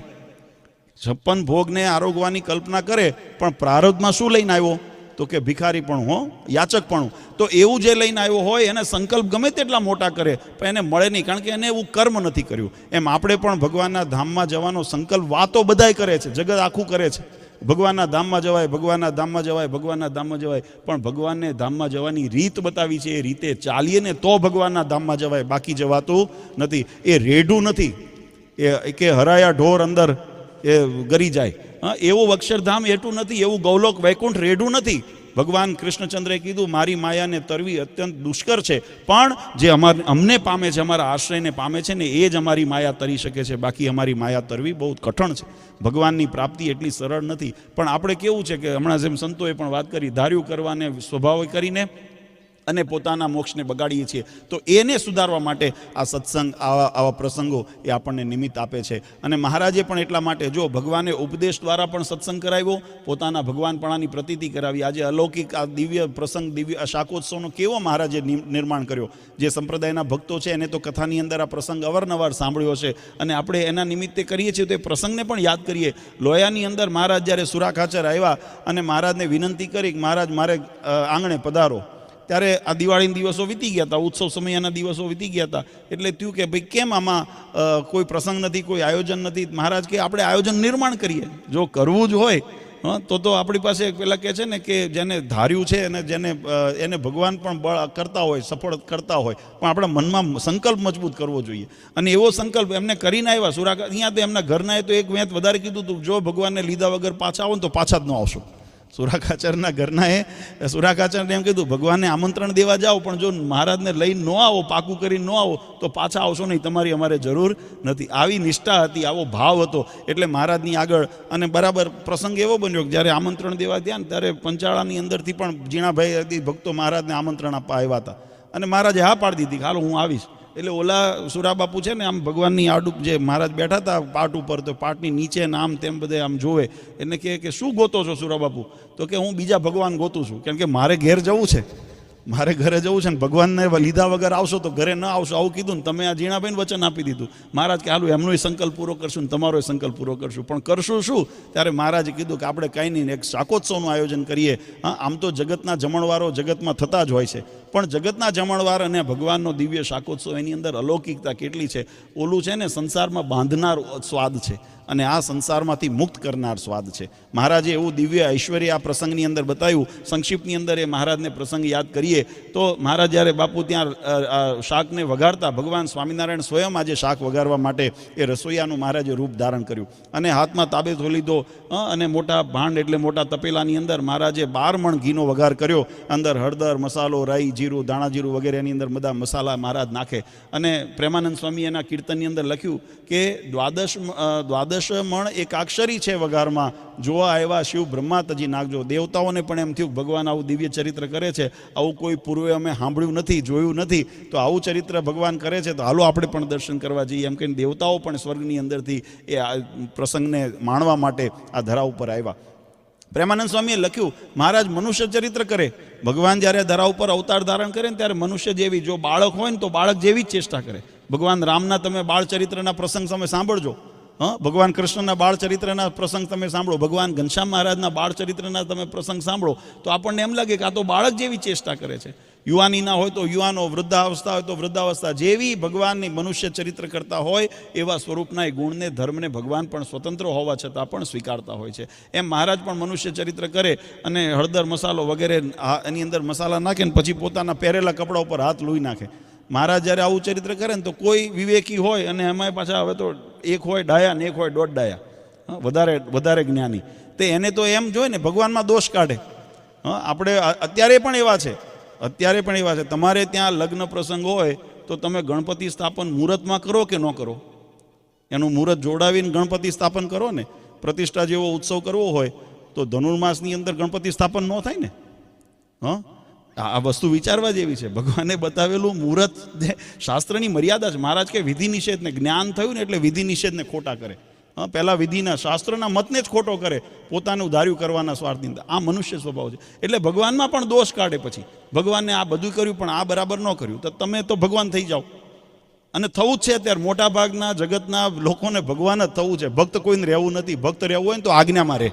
Speaker 1: 56 ભોગને આરોગવાની કલ્પના કરે પણ પ્રારબ્ધમાં શું લઈને આવ્યો? તો કે ભિખારી પણ યાચક પણ. તો એવું જે લઈને આવ્યો હોય એને સંકલ્પ ગમે તેટલા મોટા કરે પણ એને મળે નહીં, કારણ કે એને એવું કર્મ નથી કર્યું. એમ આપણે પણ ભગવાનના ધામમાં જવાનો સંકલ્પ વાતો બધાય કરે છે, જગત આખું કરે છે, ભગવાનના ધામમાં જવાય, ભગવાનના ધામમાં જવાય, ભગવાનના ધામમાં જવાય, પણ ભગવાનને ધામમાં જવાની રીત બતાવી છે. એ રીતે ચાલીએ ને તો ભગવાનના ધામમાં જવાય, બાકી જવાતું નથી. એ રેઢું નથી એ કે હરાયા ઢોર અંદર એ ગરી જાય. એવું અક્ષરધામ એટલું નથી, એવું ગૌલોક વૈકુંઠ રેઢું નથી. ભગવાન કૃષ્ણચંદ્રે કીધું મારી માયાને તરવી અત્યંત દુષ્કર છે, પણ જે અમને પામે છે, અમારા આશ્રયને પામે છે ને એ જ અમારી માયા તરી શકે છે, બાકી અમારી માયા તરવી બહુ કઠણ છે. ભગવાનની પ્રાપ્તિ એટલી સરળ નથી. પણ આપણે કેવું છે કે હમણાં જેમ સંતોએ પણ વાત કરી, ધાર્યું કરવાને સ્વભાવ કરીને અને પોતાના મોક્ષને બગાડીએ છીએ. તો એને સુધારવા માટે આ સત્સંગ, આવા પ્રસંગો એ આપણને નિમિત્ત આપે છે. અને મહારાજે પણ એટલા માટે જો ભગવાને ઉપદેશ દ્વારા પણ સત્સંગ કરાવ્યો, પોતાના ભગવાનપણાની પ્રતીતિ કરાવી. આજે અલૌકિક આ દિવ્ય પ્રસંગ, દિવ્ય શાકોત્સવનો કેવો મહારાજે નિર્માણ કર્યો. જે સંપ્રદાયના ભક્તો છે એને તો કથાની અંદર આ પ્રસંગ અવારનવાર સાંભળ્યો છે અને આપણે એના નિમિત્તે કરીએ છીએ તો એ પ્રસંગને પણ યાદ કરીએ. લોયાની અંદર મહારાજ જ્યારે સુરાખાચર આવ્યા અને મહારાજને વિનંતી કરી કે મહારાજ મારે આંગણે પધારો, ત્યારે આ દિવાળીના દિવસો વીતી ગયા હતા, ઉત્સવ સમયના દિવસો વીતી ગયા હતા. એટલે થયું કે ભાઈ કેમ આમાં કોઈ પ્રસંગ નથી, કોઈ આયોજન નથી. મહારાજ કે આપણે આયોજન નિર્માણ કરીએ. જો કરવું જ હોય તો આપણી પાસે પેલા કહે છે ને કે જેને ધાર્યું છે અને એને ભગવાન પણ બળ કરતા હોય, સફળ કરતા હોય, પણ આપણા મનમાં સંકલ્પ મજબૂત કરવો જોઈએ. અને એવો સંકલ્પ એમને કરીને આવ્યા સુરાખા. અહીંયા તો એમના ઘરનાએ તો એક વેંત વધારે કીધું હતું, જો ભગવાનને લીધા વગર પાછા આવો ને તો પાછા જ ન આવશો. સુરાખાચરના ઘરનાએ સુરાખાચરને એમ કીધું ભગવાનને આમંત્રણ દેવા જાઓ, પણ જો મહારાજને લઈને ન આવો, પાકું કરીને ન આવો તો પાછા આવશો નહીં, તમારી અમારે જરૂર નથી. આવી નિષ્ઠા હતી, આવો ભાવ હતો. એટલે મહારાજની આગળ અને બરાબર પ્રસંગ એવો બન્યો કે જ્યારે આમંત્રણ દેવા ગયા ને ત્યારે પંચાળાની અંદરથી પણ ઝીણાભાઈ ભક્તો મહારાજને આમંત્રણ આપવા આવ્યા હતા અને મહારાજે હા પાડી દીધી, હાલો હું આવીશ. એટલે ઓલા સુરાબાપુ છે ને આમ ભગવાનની આડું જે મહારાજ બેઠા હતા પાટ ઉપર, તો પાટની નીચે ને આમ તેમ બધે આમ જોવે. એને કહે કે શું ગોતો છો સુરાબાપુ? તો કે હું બીજા ભગવાન ગોતું છું, કેમ કે મારે ઘેર જવું છે. મારે ઘરે જવું છે ને ભગવાનને લીધા વગર આવશો તો ઘરે ન આવશો આવું કીધું ને તમે આ ઝીણાભાઈને વચન આપી દીધું. મહારાજ કે હાલું એમનો સંકલ્પ પૂરો કરશું ને તમારો સંકલ્પ પૂરો કરશું, પણ કરશું શું? ત્યારે મહારાજે કીધું કે આપણે કાંઈ નહીં, એક શાકોત્સવનું આયોજન કરીએ. હા, આમ તો જગતના જમણવારો જગતમાં થતા જ હોય છે, પણ જગતના જમણવાર અને ભગવાનનો દિવ્ય શાકોત્સવ એની અંદર અલૌકિકતા કેટલી છે. ઓલું છે ને સંસારમાં બાંધનાર સ્વાદ છે અને આ સંસારમાંથી મુક્ત કરનાર સ્વાદ છે. મહારાજે એવું દિવ્ય ઐશ્વર્ય આ પ્રસંગની અંદર બતાવ્યું. સંક્ષિપ્તની અંદર એ મહારાજને પ્રસંગ યાદ કરીએ તો મહારાજ જ્યારે બાપુ ત્યાં શાકને વઘારતા, ભગવાન સ્વામિનારાયણ સ્વયં આજે શાક વઘારવા માટે એ રસોઈયાનું મહારાજે રૂપ ધારણ કર્યું અને હાથમાં તાબેતો લીધો અને મોટા ભાંડ એટલે મોટા તપેલાની અંદર મહારાજે 12 મણ ઘીનો વઘાર કર્યો. અંદર હળદર, મસાલો, રાઈ, જીરું, દાણા જીરું વગેરે એની અંદર બધા મસાલા મહારાજ નાખે. અને પ્રેમાનંદ સ્વામી એના કીર્તનની અંદર લખ્યું કે દ્વાદશ મણ એકાક્ષરી છે વઘારમાં, જોવા આવ્યા શિવ બ્રહ્મા તજી નાખજો. દેવતાઓને પણ એમ થયું ભગવાન આવું દિવ્ય ચરિત્ર કરે છે, આવું કોઈ પૂર્વે અમે સાંભળ્યું નથી, જોયું નથી, તો આવું ચરિત્ર ભગવાન કરે છે તો હાલો આપણે પણ દર્શન કરવા જઈએ. એમ કહીને દેવતાઓ પણ સ્વર્ગની અંદરથી એ પ્રસંગને માણવા માટે આ ધરા ઉપર આવ્યા. પ્રેમાનંદ સ્વામીએ લખ્યું મહારાજ મનુષ્ય ચરિત્ર કરે. ભગવાન જ્યારે ધરા ઉપર અવતાર ધારણ કરે ને ત્યારે મનુષ્ય જેવી, જો બાળક હોય ને તો બાળક જેવી જ ચેષ્ટા કરે. ભગવાન રામના તમે બાળ ચરિત્રના પ્રસંગ તમે સાંભળજો. ભગવાન કૃષ્ણના બાળ ચરિત્રના પ્રસંગ તમે સાંભળો, ભગવાન ઘનશ્યામ મહારાજના બાળ ચરિત્રના તમે પ્રસંગ સાંભળો તો આપણને એમ લાગે કે આ તો બાળક જેવી ચેષ્ટા કરે છે. યુવાનીના હોય તો યુવાનો, વૃદ્ધાવસ્થા હોય તો વૃદ્ધાવસ્થા, જેવી ભગવાનની મનુષ્ય ચરિત્ર કરતા હોય એવા સ્વરૂપના એ ગુણને, ધર્મને ભગવાન પણ સ્વતંત્ર હોવા છતાં પણ સ્વીકારતા હોય છે. એમ મહારાજ પણ મનુષ્ય ચરિત્ર કરે અને હળદર, મસાલો વગેરે એની અંદર મસાલા નાખે ને પછી પોતાના પહેરેલા કપડા ઉપર હાથ લૂઈ નાખે. મહારાજ જ્યારે આવું ચરિત્ર કરે ને તો કોઈ વિવેકી હોય અને એમાંય પાછા હવે તો એક હોય ડાયા ને એક હોય દોઢ ડાયા, વધારે જ્ઞાની, તે એને તો એમ જોઈએ ને ભગવાનમાં દોષ કાઢે. આપણે અત્યારે પણ એવા છે. તમારે ત્યાં લગ્ન પ્રસંગ હોય તો તમે ગણપતિ સ્થાપન મુહૂર્તમાં કરો કે ન કરો? એનું મુહૂર્ત જોડાવીને ગણપતિ સ્થાપન કરો ને. પ્રતિષ્ઠા જેવો ઉત્સવ કરવો હોય તો ધનુર્માસની અંદર ગણપતિ સ્થાપન ન થાય ને. આ વસ્તુ વિચારવા જેવી છે. ભગવાને બતાવેલું મુહૂર્ત શાસ્ત્રની મર્યાદા છે. મહારાજ કે વિધિ નિષેધને, જ્ઞાન થયું ને એટલે વિધિ નિષેધને ખોટા કરે. પહેલાં વિધિના શાસ્ત્રના મતને જ ખોટો કરે, પોતાનું ધાર્યું કરવાના સ્વાર્થની અંદર. આ મનુષ્ય સ્વભાવ છે. એટલે ભગવાનમાં પણ દોષ કાઢે. પછી ભગવાનને આ બધું કર્યું પણ આ બરાબર ન કર્યું તો તમે તો ભગવાન થઈ જાઓ. અને થવું જ છે અત્યારે મોટા ભાગના જગતના લોકોને ભગવાન જ થવું છે. ભક્ત કોઈને રહેવું નથી. ભક્ત રહેવું હોય ને તો આજ્ઞામાં રહે.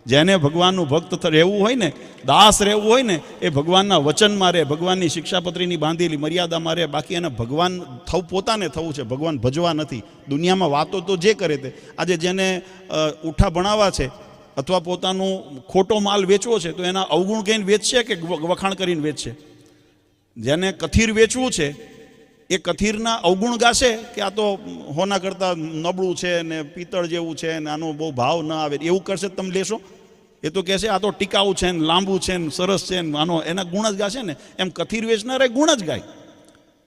Speaker 1: જેને ભગવાનનું ભક્ત રહેવું હોય ને, દાસ રહેવું હોય ને, એ ભગવાનના વચનમાં રહે, ભગવાનની શિક્ષાપત્રીની બાંધેલી મર્યાદામાં રહે. બાકી એને ભગવાન પોતાને થવું છે, ભગવાન ભજવા નથી. દુનિયામાં વાતો તો જે કરે તે, આજે જેને ઉઠા ભણાવવા છે અથવા પોતાનું ખોટો માલ વેચવો છે તો એના અવગુણ કહીને વેચશે કે વખાણ કરીને વેચશે? જેને કથીર વેચવું છે એ કથીરના અવગુણ ગાશે કે આ તો હોના કરતાં નબળું છે ને પિત્તળ જેવું છે ને આનો બહુ ભાવ ન આવે, એવું કરશે તમે લેશો? એ તો કહેશે આ તો ટીકાઉ છે ને લાંબુ છે ને સરસ છે ને આનો, એના ગુણ જ ગાશે ને. એમ કથીર વેચનારે ગુણ જ ગાય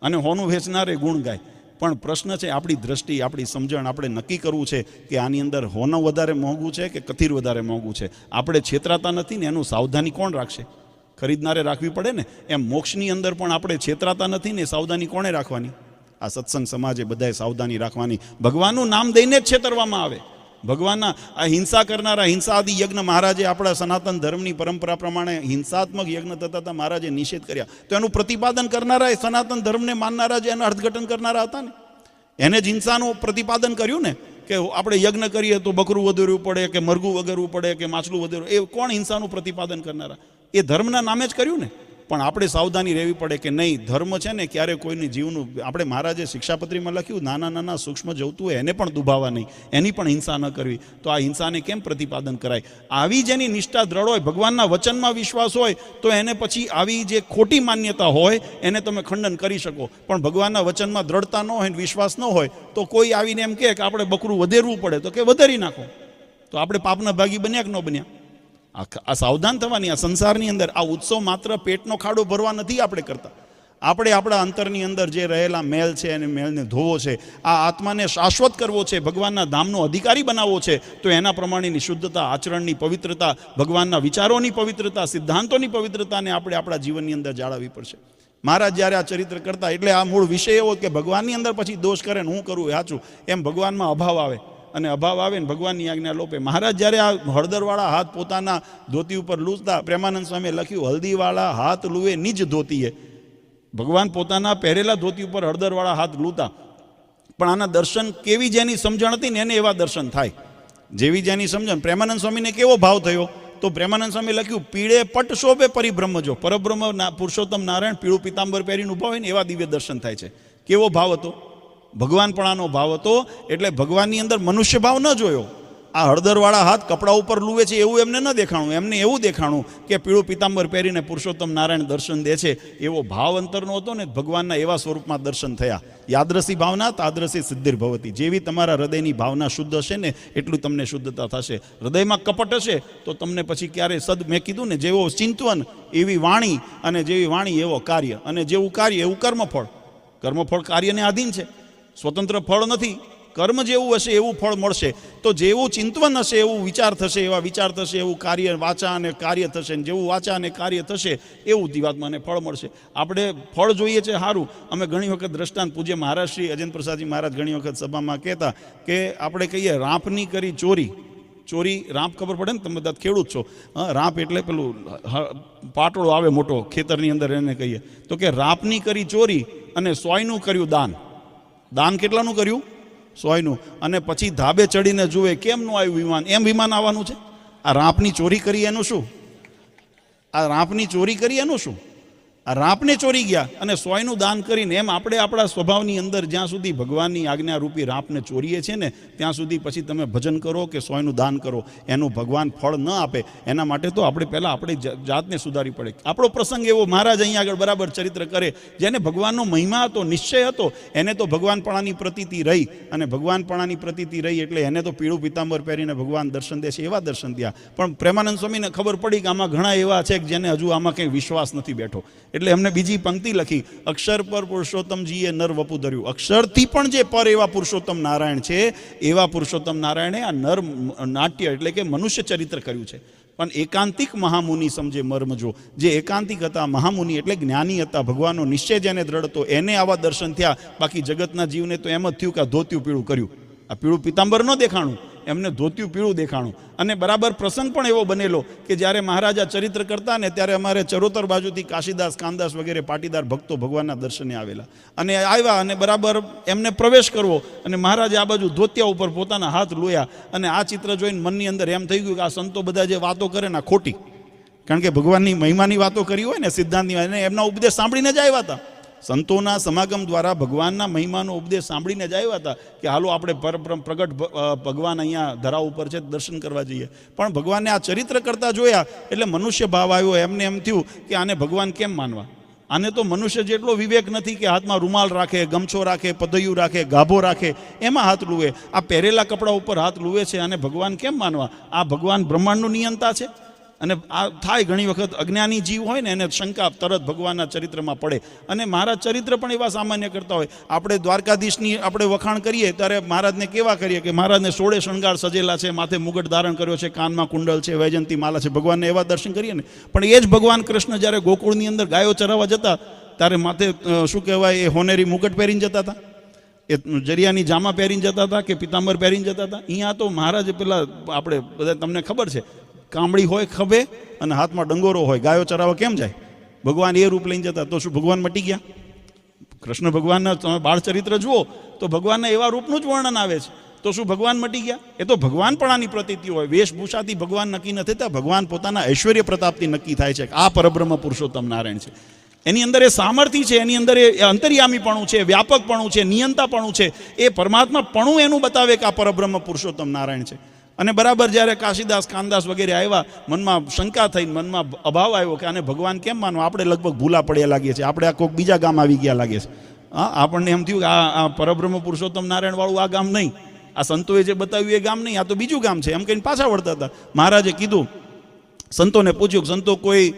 Speaker 1: અને હોનું વેચનારે ગુણ ગાય. પણ પ્રશ્ન છે આપણી દ્રષ્ટિ, આપણી સમજણ. આપણે નક્કી કરવું છે કે આની અંદર હોનું વધારે મોંઘું છે કે કથીર વધારે મોંઘું છે. આપણે છેતરાતા નથી ને એનું સાવધાની કોણ રાખશે? ખરીદનારે રાખવી પડે ને. એમ મોક્ષની અંદર પણ આપણે છેતરાતા નથી ને, સાવધાની કોણે રાખવાની? આ સત્સંગ સમાજે બધાએ સાવધાની રાખવાની. ભગવાનનું નામ દઈને જ છેતરવામાં આવે. ભગવાનના આ હિંસા કરનારા, હિંસાદી યજ્ઞ મહારાજે આપણા સનાતન ધર્મની પરંપરા પ્રમાણે હિંસાત્મક યજ્ઞ થતા મહારાજે નિષેધ કર્યા. તો એનું પ્રતિપાદન કરનારા, સનાતન ધર્મને માનનારા, જે એનું અર્થઘટન કરનારા હતા ને, એને જ હિંસાનું પ્રતિપાદન કર્યું ને કે આપણે યજ્ઞ કરીએ તો બકરું વધેરવું પડે કે મરઘું વગેરવું પડે કે માછલું વધેરવું. એ કોણ હિંસાનું પ્રતિપાદન કરનારા? એ ધર્મના નામે જ કર્યું ને. પણ આપણે સાવધાની રહેવી પડે કે નહીં, ધર્મ છે ને ક્યારે કોઈની જીવનું, આપણે મહારાજે શિક્ષાપત્રીમાં લખ્યું નાના નાના સૂક્ષ્મ જવતું હોય એને પણ દુભાવા નહીં, એની પણ હિંસા ન કરવી. તો આ હિંસાને કેમ પ્રતિપાદન કરાય? આવી જેની નિષ્ઠા દ્રઢ હોય, ભગવાનના વચનમાં વિશ્વાસ હોય તો એને પછી આવી જે ખોટી માન્યતા હોય એને તમે ખંડન કરી શકો. પણ ભગવાનના વચનમાં દ્રઢતા ન હોય, વિશ્વાસ ન હોય તો કોઈ આવીને એમ કહે કે આપણે બકરું વધેરવું પડે તો કે વધેરી નાખો. તો આપણે પાપના ભાગી બન્યા કે ન બન્યા? આ સાવધાન થવાની. આ સંસારની અંદર આ ઉત્સવ માત્ર પેટનો ખાડો ભરવા નથી આપણે કરતા. આપણે આપણા અંતરની અંદર જે રહેલા મેલ છે અને મેલને ધોવો છે. આ આત્માને શાશ્વત કરવો છે, ભગવાનના ધામનો અધિકારી બનાવવો છે. તો એના પ્રમાણેની શુદ્ધતા, આચરણની પવિત્રતા, ભગવાનના વિચારોની પવિત્રતા, સિદ્ધાંતોની પવિત્રતાને આપણે આપણા જીવનની અંદર જાળવવી પડશે. મહારાજ જ્યારે આ ચરિત્ર કરતા, એટલે આ મૂળ વિષય એવો કે ભગવાનની અંદર પછી દોષ કરે ને હું કરું સાચું, એમ ભગવાનમાં અભાવ આવે. અને અભાવ આવે ને ભગવાનની આજ્ઞા લોપે. મહારાજ જ્યારે આ હળદરવાળા હાથ પોતાના ધોતી ઉપર લૂંટતા, પ્રેમાનંદ સ્વામીએ લખ્યું, હલ્દીવાળા હાથ લુએ નિજ ધોતીએ. ભગવાન પોતાના પહેરેલા ધોતી ઉપર હળદરવાળા હાથ લૂંટા. પણ આના દર્શન કેવી જેની સમજણ હતી ને એને એવા દર્શન થાય, જેવી જેની સમજણ. પ્રેમાનંદ સ્વામીને કેવો ભાવ થયો તો પ્રેમાનંદ સ્વામી લખ્યું, પીળે પટ શોભે પરિબ્રહ્મ જો. પરબ્રહ્મ પુરુષોત્તમ નારાયણ પીળું પિતાંબર પહેરીને ઉભા હોય ને એવા દિવ્ય દર્શન થાય છે. કેવો ભાવ હતો? ભગવાનપણાનો ભાવ હતો. એટલે ભગવાનની અંદર મનુષ્ય ભાવ ન જોયો. આ હળદરવાળા હાથ કપડા ઉપર લુવે છે એવું એમને ન દેખાણું. એમને એવું દેખાણું કે પીળું પિતાંબર પહેરીને પુરુષોત્તમ નારાયણ દર્શન દે છે. એવો ભાવ અંતરનો હતો ને ભગવાનના એવા સ્વરૂપમાં દર્શન થયા. યાદરસી ભાવના તાદરસી સિદ્ધિર્ભવતી. જેવી તમારા હૃદયની ભાવના શુદ્ધ હશે ને એટલું તમને શુદ્ધતા થશે. હૃદયમાં કપટ હશે તો તમને પછી ક્યારેય મેં કીધું ને, જેવો ચિંતવન એવી વાણી, અને જેવી વાણી એવો કાર્ય, અને જેવું કાર્ય એવું કર્મફળ. કર્મફળ કાર્યને આધીન છે, સ્વતંત્ર ફળ નથી. કર્મ જેવું હશે એવું ફળ મળશે. તો જેવું ચિંતવન હશે એવું વિચાર થશે, એવા વિચાર થશે, એવું કાર્ય વાચા અને કાર્ય થશે. જેવું વાચા અને કાર્ય થશે એવું જીવાત્માને ફળ મળશે. આપણે ફળ જોઈએ છે સારું. અમે ઘણી વખત દ્રષ્ટાંત પૂજ્ય મહારાજ શ્રી અજેન્દ્ર પ્રસાદજી મહારાજ ઘણી વખત સભામાં કહેતા કે આપણે કહીએ રાંપની કરી ચોરી. ચોરી, રાંપ ખબર પડે ને, તમે બધા ખેડૂત છો. રાંપ એટલે પેલું પાટોળો આવે મોટો ખેતરની અંદર, એને કહીએ. તો કે રાંપની કરી ચોરી અને સોયનું કર્યું દાન. દાન કેટલાનું કર્યું? સોયનું. અને પછી ધાબે ચડીને જુએ કેમનું આવ્યું વિમાન. એમ વિમાન આવવાનું છે? આ રાંપની ચોરી કરી એનું શું? આ રાંપની ચોરી કરી એનું શું? આ રાંપને ચોરી ગયા અને સોયનું દાન કરીને. એમ આપણે આપણા સ્વભાવની અંદર જ્યાં સુધી ભગવાનની આજ્ઞારૂપી રાંપને ચોરીએ છીએ ને ત્યાં સુધી પછી તમે ભજન કરો કે સોયનું દાન કરો, એનું ભગવાન ફળ ન આપે. એના માટે તો આપણે પહેલાં આપણી જાતને સુધારવી પડે. આપણો પ્રસંગ એવો, મહારાજ અહીંયા આગળ બરાબર ચરિત્ર કરે. જેને ભગવાનનો મહિમા હતો, નિશ્ચય હતો, એને તો ભગવાનપણાની પ્રતીતિ રહી. અને ભગવાનપણાની પ્રતીતિ રહી એટલે એને તો પીળું પિતાંબર પહેરીને ભગવાન દર્શન દે છે, એવા દર્શન થયા. પણ પ્રેમાનંદ સ્વામીને ખબર પડી કે આમાં ઘણા એવા છે કે જેને હજુ આમાં કંઈ વિશ્વાસ નથી બેઠો. એટલે એમને બીજી પંક્તિ લખી, અક્ષર પર પુરુષોત્તમજીએ નર વપુ ધર્યું. અક્ષરથી પણ જે પર એવા પુરુષોત્તમ નારાયણ છે, એવા પુરુષોત્તમ નારાયણે આ નર નાટ્ય એટલે કે મનુષ્ય ચરિત્ર કર્યું છે. પણ એકાંતિક મહામુનિ સમજે મર્મ જો. જે એકાંતિક હતા, મહામુનિ એટલે જ્ઞાની હતા, ભગવાનનો નિશ્ચય જેને દ્રઢ હતો, એને આવા દર્શન થયા. બાકી જગતના જીવને તો એમ જ થયું કે આ ધોત્યું પીળું કર્યું. આ પીળું પિતાંબર ન દેખાણું, એમને ધોત્યું પીળું દેખાણું. અને બરાબર પ્રસંગ પણ એવો બનેલો કે જ્યારે મહારાજા ચરિત્ર કરતા ને ત્યારે અમારે ચરોતર બાજુથી કાશીદાસ, કાનદાસ વગેરે પાટીદાર ભક્તો ભગવાનના દર્શને આવેલા. અને આવ્યા અને બરાબર એમને પ્રવેશ કરવો, અને મહારાજે આ બાજુ ધોતિયા ઉપર પોતાના હાથ લોયા. અને આ ચિત્ર જોઈને મનની અંદર એમ થઈ ગયું કે આ સંતો બધા જે વાતો કરે ને ખોટી. કારણ કે ભગવાનની મહિમાની વાતો કરી હોય ને, સિદ્ધાંતની, અને એમના ઉપદેશ સાંભળીને જ આવ્યા હતા. સંતોના સમાગમ દ્વારા ભગવાનના મહિમાનો ઉપદેશ સાંભળીને જ આવ્યા હતા કે હાલો આપણે પ્રગટ ભગવાન અહીંયા ધરા ઉપર છે, દર્શન કરવા જઈએ. પણ ભગવાનને આ ચરિત્ર કરતા જોયા એટલે મનુષ્ય ભાવ આવ્યો. એમને એમ થયું કે આને ભગવાન કેમ માનવા? આને તો મનુષ્ય જેટલો વિવેક નથી કે હાથમાં રૂમાલ રાખે, ગમછો રાખે, પદૈયું રાખે, ગાભો રાખે, એમાં હાથ લૂવે. આ પહેરેલા કપડા ઉપર હાથ લૂવે છે, અને ભગવાન કેમ માનવા? આ ભગવાન બ્રહ્માંડનું નિયંતા છે. અને આ થાય ઘણી વખત અજ્ઞાની જીવ હોય ને એને શંકા તરત ભગવાનના ચરિત્રમાં પડે. અને મહારાજ ચરિત્ર પણ એવા સામાન્ય કરતા હોય. આપણે દ્વારકાધીશની આપણે વખાણ કરીએ ત્યારે મહારાજને કેવા કરીએ કે મહારાજને 16 શણગાર સજેલા છે, માથે મુગટ ધારણ કર્યો છે, કાનમાં કુંડલ છે, વૈજંતી માલા છે. ભગવાનને એવા દર્શન કરીએ ને. પણ એ જ ભગવાન કૃષ્ણ જ્યારે ગોકુળની અંદર ગાયો ચરાવવા જતા ત્યારે માથે શું કહેવાય, એ હોનેરી મુગટ પહેરીને જતા હતા, એ જરિયાની જામા પહેરીને જતા હતા કે પિતાંબર પહેરીને જતા હતા. અહીંયા તો મહારાજ પેલા આપણે બધા તમને ખબર છે, કામળી હોય ખભે અને હાથમાં ડંગોરો હોય, ગાયો ચરાવવા કેમ જાય? ભગવાન એ રૂપ લઈને જતા. તો શું ભગવાન મટી ગયા? કૃષ્ણ ભગવાનના તમે બાળ ચરિત્ર જુઓ તો ભગવાનના એવા રૂપનું જ વર્ણન આવે છે. તો શું ભગવાન મટી ગયા? એ તો ભગવાનપણાની પ્રતીતિ હોય. વેશભૂષાથી ભગવાન નક્કી નથી થતા, ભગવાન પોતાના ઐશ્વર્ય પ્રતાપથી નક્કી થાય છે. આ પરબ્રહ્મ પુરુષોત્તમ નારાયણ છે. એની અંદર એ સામર્થ્ય છે, એની અંદર એ અંતર્યામીપણું છે, વ્યાપકપણું છે, નિયંતાપણું છે. એ પરમાત્માપણું એનું બતાવે કે આ પરબ્રહ્મ પુરુષોત્તમ નારાયણ છે. અને બરાબર જ્યારે કાશીદાસ, કાનદાસ વગેરે આવ્યા, મનમાં શંકા થઈ, મનમાં અભાવ આવ્યો કે આને ભગવાન કેમ માનવા? આપણે લગભગ ભૂલા પડ્યા લાગીએ છીએ, આપણે આ કોઈક બીજા ગામ આવી ગયા લાગે છે. હા, આપણને એમ થયું કે આ પરબ્રહ્મ પુરુષોત્તમ નારાયણ વાળું આ ગામ નહીં, આ સંતોએ જે બતાવ્યું એ ગામ નહીં, આ તો બીજું ગામ છે, એમ કહીને પાછા વળતા હતા. મહારાજે કીધું, સંતોને પૂછ્યું કે સંતો કોઈ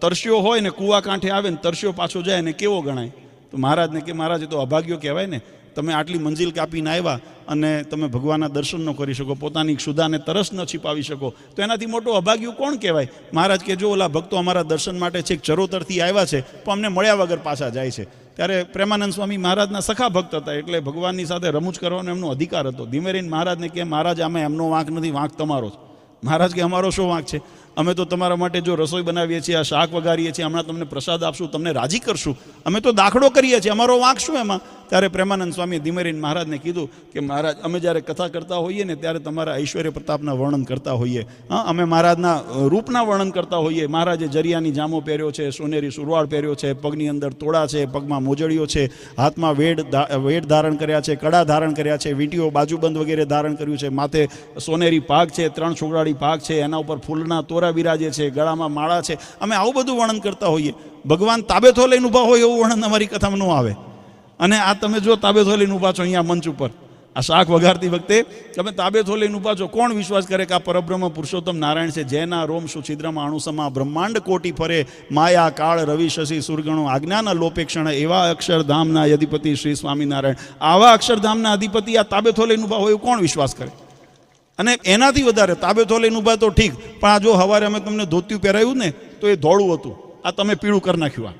Speaker 1: તરસ્યો હોય ને કૂવા કાંઠે આવે ને તરસ્યો પાછો જાય ને કેવો ગણાય? તો મહારાજને કે મહારાજ એ તો અભાગ્યો કહેવાય ને. તમે આટલી મંજિલ કાપીને આવ્યા અને તમે ભગવાનના દર્શન ન કરી શકો, પોતાની ક્ષુધાને તરસ ન છીપાવી શકો, તો એનાથી મોટો અભાગ્યું કોણ કહેવાય? મહારાજ કે જો ઓલા ભક્તો અમારા દર્શન માટે છેક ચરોતરથી આવ્યા છે પણ અમને મળ્યા વગર પાછા જાય છે. ત્યારે પ્રેમાનંદ સ્વામી મહારાજના સખા ભક્ત હતા, એટલે ભગવાનની સાથે રમૂજ કરવાનો એમનો અધિકાર હતો. ધીમે રહીને મહારાજને કે મહારાજ આમાં એમનો વાંક નથી, વાંક તમારો છે. મહારાજ કે અમારો શું વાંક છે? અમે તો તમારા માટે જો રસોઈ બનાવીએ છીએ, આ શાક વઘારીએ છીએ, હમણાં તમને પ્રસાદ આપશું, તમને રાજી કરશું, અમે તો દાખલો કરીએ છીએ, અમારો વાંક શું એમાં? ત્યારે પ્રેમાનંદ સ્વામી ધીમે રહીને મહારાજને કીધું કે મહારાજ અમે જ્યારે કથા કરતા હોઈએ ને ત્યારે તમારા ઐશ્વર્ય પ્રતાપના વર્ણન કરતા હોઈએ, હા અમે મહારાજના રૂપના વર્ણન કરતા હોઈએ. મહારાજે જરિયાની જામો પહેર્યો છે, સોનેરી સુરવાળ પહેર્યો છે, પગની અંદર તોડા છે, પગમાં મોજડીઓ છે, હાથમાં વેડ ધારણ કર્યા છે, કડા ધારણ કર્યા છે, વીંટીઓ બાજુબંધ વગેરે ધારણ કર્યું છે, માથે સોનેરી પાઘ છે, 3 છોગડાળી પાઘ છે, એના ઉપર ફૂલના તોરા બિરાજે છે, ગળામાં માળા છે. અમે આવું બધું વર્ણન કરતા હોઈએ. ભગવાન તાબેથો લઈને ઊભા હોય એવું વર્ણન અમારી કથામાં ન આવે. અને આ તમે જો તાબેથો લઈને ઊભા છો અહીંયા મંચ ઉપર, આ શાક વઘારતી વખતે તમે તાબેથો લઈને ઊભા છો, કોણ વિશ્વાસ કરે કે આ પરબ્રહ્મ પુરુષોત્તમ નારાયણ છે? જેના રોમ સુછિદ્રમાં અણુસમા બ્રહ્માંડ કોટી ફરે, માયા કાળ રવિ શશી સુરગણો આજ્ઞાના લોપેક્ષણ, એવા અક્ષરધામના અધિપતિ શ્રી સ્વામિનારાયણ. આવા અક્ષરધામના અધિપતિ આ તાબેથો લઈને ઊભા હોય એવું કોણ વિશ્વાસ કરે? અને એનાથી વધારે તાબેથો લઈને ઊભા તો ઠીક, પણ આ જો સવારે અમે તમને ધોતિયું પહેરાવ્યું ને તો એ ધોળું હતું, આ તમે પીળું કરી નાખ્યું.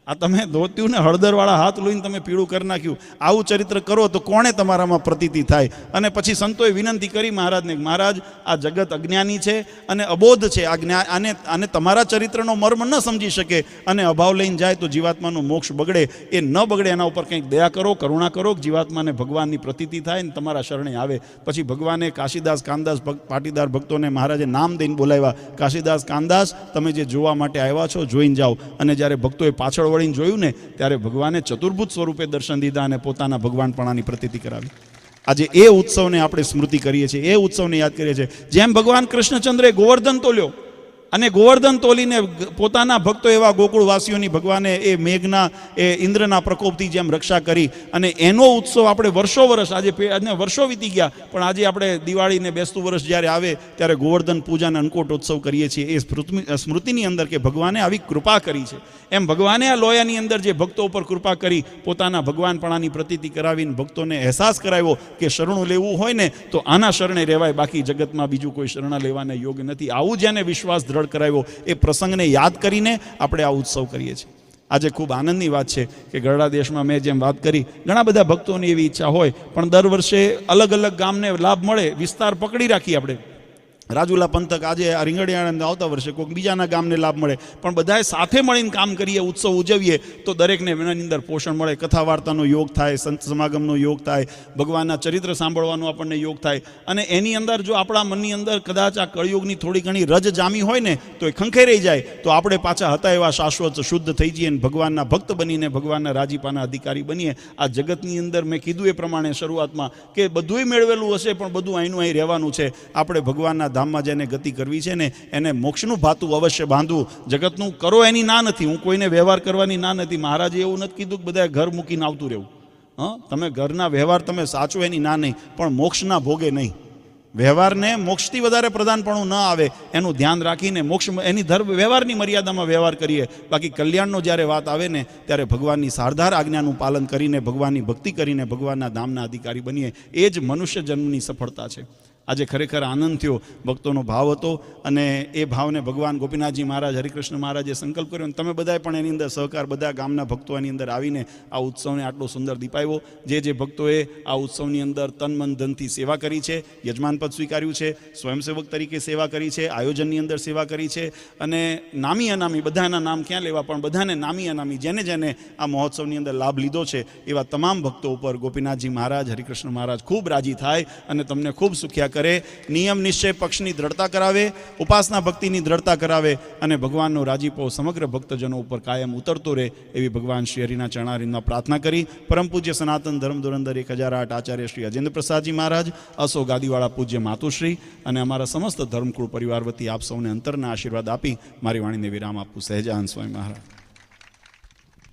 Speaker 1: આ તમે ધોત્યું ને હળદરવાળા હાથ લઈને તમે પીળું કરી નાખ્યું. આવું ચરિત્ર કરો તો કોણે તમારામાં પ્રતીતિ થાય? અને પછી સંતોએ વિનંતી કરી મહારાજને, મહારાજ આ જગત અજ્ઞાની છે અને અબોધ છે, આ જ્ઞાન આને તમારા ચરિત્રનો મર્મ ન સમજી શકે અને અભાવ લઈને જાય તો જીવાત્માનો મોક્ષ બગડે. એ ન બગડે એના ઉપર કંઈક દયા કરો, કરુણા કરો, જીવાત્માને ભગવાનની પ્રતીતિ થાય ને તમારા શરણે આવે. પછી ભગવાને કાશીદાસ કાનદાસ પાટીદાર ભક્તોને મહારાજે નામ દઈને બોલાવ્યા, કાશીદાસ કાનદાસ તમે જે જોવા માટે આવ્યા છો જોઈને જાઓ. અને જ્યારે ભક્તોએ પાછળ વળીને જોયું ને ત્યારે ભગવાને ચતુર્ભુજ સ્વરૂપે દર્શન દીધા અને પોતાના ભગવાનપણાની પ્રતીતિ કરાવી. આજે એ ઉત્સવને આપણે સ્મૃતિ કરીએ છીએ, એ ઉત્સવને યાદ કરીએ છીએ. જેમ ભગવાન કૃષ્ણચંદ્રે ગોવર્ધન તોલ્યો અને ગોવર્ધન તોલીને પોતાના ભક્તો એવા ગોકુળવાસીઓની ભગવાને એ મેઘના એ ઇન્દ્રના પ્રકોપથી જેમ રક્ષા કરી, અને એનો ઉત્સવ આપણે વર્ષો વર્ષ આજે વર્ષો વીતી ગયા પણ આજે આપણે દિવાળીને બેસતું વર્ષ જ્યારે આવે ત્યારે ગોવર્ધન પૂજાને અન્નકોટ ઉત્સવ કરીએ છીએ. એ સ્મૃતિની અંદર કે ભગવાને આવી કૃપા કરી છે. એમ ભગવાને આ લોયાની અંદર જે ભક્તો ઉપર કૃપા કરી, પોતાના ભગવાનપણાની પ્રતીતિ કરાવીને ભક્તોને અહેસાસ કરાવ્યો કે શરણું લેવું હોય ને તો આના શરણે રહેવાય, બાકી જગતમાં બીજું કોઈ શરણા લેવાને યોગ્ય નથી. આવું જેને વિશ્વાસ દ્રઢ કરાવ્યો એ પ્રસંગને યાદ કરીને આપણે આ ઉત્સવ કરીએ છીએ. આજે ખૂબ આનંદની વાત છે કે ગરડા દેશમાં મેં જેમ વાત કરી, ઘણા બધા ભક્તોની એવી ઈચ્છા હોય પણ દર વર્ષે અલગ અલગ ગામને લાભ મળે, વિસ્તાર પકડી રાખીએ આપણે. રાજુલા પંથક આજે આ રીંગણિયાળાને આવતા વર્ષે કોઈક બીજાના ગામને લાભ મળે, પણ બધાએ સાથે મળીને કામ કરીએ, ઉત્સવ ઉજવીએ તો દરેકને એની અંદર પોષણ મળે. કથા વાર્તાનો યોગ થાય, સંત સમાગમનો યોગ થાય, ભગવાનના ચરિત્ર સાંભળવાનો આપણને યોગ થાય. અને એની અંદર જો આપણા મનની અંદર કદાચ આ કળયુગની થોડી ઘણી રજ જામી હોય ને તો એ ખંખેરાઈ જાય, તો આપણે પાછા હતા એવા શાશ્વત શુદ્ધ થઈ જઈએ અને ભગવાનના ભક્ત બનીને ભગવાનના રાજીપાના અધિકારી બનીએ. આ જગતની અંદર મેં કીધું એ પ્રમાણે શરૂઆતમાં કે બધુંય મેળવેલું હશે પણ બધું અહીંનું અહીં રહેવાનું છે. આપણે ભગવાનના ધામમાં જેને ગતિ કરવી છે ને એને મોક્ષનું ભાતું અવશ્ય બાંધવું. જગતનું કરો એની ના નથી, હું કોઈને વ્યવહાર કરવાની ના નથી. મહારાજે એવું નથી કીધું કે બધાએ ઘર મૂકીને આવતું રહેવું. તમે ઘરના વ્યવહાર તમે સાચો એની ના નહીં, પણ મોક્ષના ભોગે નહીં. વ્યવહારને મોક્ષથી વધારે પ્રધાનપણું ન આવે એનું ધ્યાન રાખીને મોક્ષ એની વ્યવહારની મર્યાદામાં વ્યવહાર કરીએ. બાકી કલ્યાણનો જ્યારે વાત આવે ને ત્યારે ભગવાનની સારધાર આજ્ઞાનું પાલન કરીને, ભગવાનની ભક્તિ કરીને ભગવાનના ધામના અધિકારી બનીએ. એ જ મનુષ્ય જન્મની સફળતા છે. આજે ખરેખર આનંદ થયો, ભક્તોનો ભાવ હતો અને એ ભાવને ભગવાન ગોપીનાથજી મહારાજ, હરિકૃષ્ણ મહારાજે સંકલ્પ કર્યો અને તમે બધાએ પણ એની અંદર સહકાર, બધા ગામના ભક્તો એની અંદર આવીને આ ઉત્સવને આટલો સુંદર દીપાવ્યો. જે ભક્તોએ આ ઉત્સવની અંદર તન મન ધનથી સેવા કરી છે, યજમાન પદ સ્વીકાર્યું છે, સ્વયંસેવક તરીકે સેવા કરી છે, આયોજનની અંદર સેવા કરી છે, અને નામી અનામી બધાના નામ ક્યાં લેવા પણ બધાને નામી અનામી જેને જેને આ મહોત્સવની અંદર લાભ લીધો છે એવા તમામ ભક્તો ઉપર ગોપીનાથજી મહારાજ, હરિકૃષ્ણ મહારાજ ખૂબ રાજી થાય અને તમને ખૂબ સુખ્યા કરે. નિયમ નિશ્ચય પક્ષની દ્રઢતા કરાવે, ઉપાસના ભક્તિની દ્રઢતા કરાવે અને ભગવાનનો રાજીપો સમગ્ર ભક્તજનો ઉપર કાયમ ઉતરતો રહે એવી ભગવાન શ્રી હરિના ચરણારવિંદમાં પ્રાર્થના કરી. પરમ પૂજ્ય સનાતન ધર્મ ધુરંધર 1008 આચાર્ય શ્રી અજેન્દ્ર પ્રસાદજી મહારાજ, અસો ગાદીવાળા પૂજ્ય માતુશ્રી અને અમારા સમસ્ત ધર્મકુળ પરિવાર વતી આપ સૌને અંતરના આશીર્વાદ આપી મારી વાણીને વિરામ આપું. સહેજાનંદ સ્વામી મહારાજ.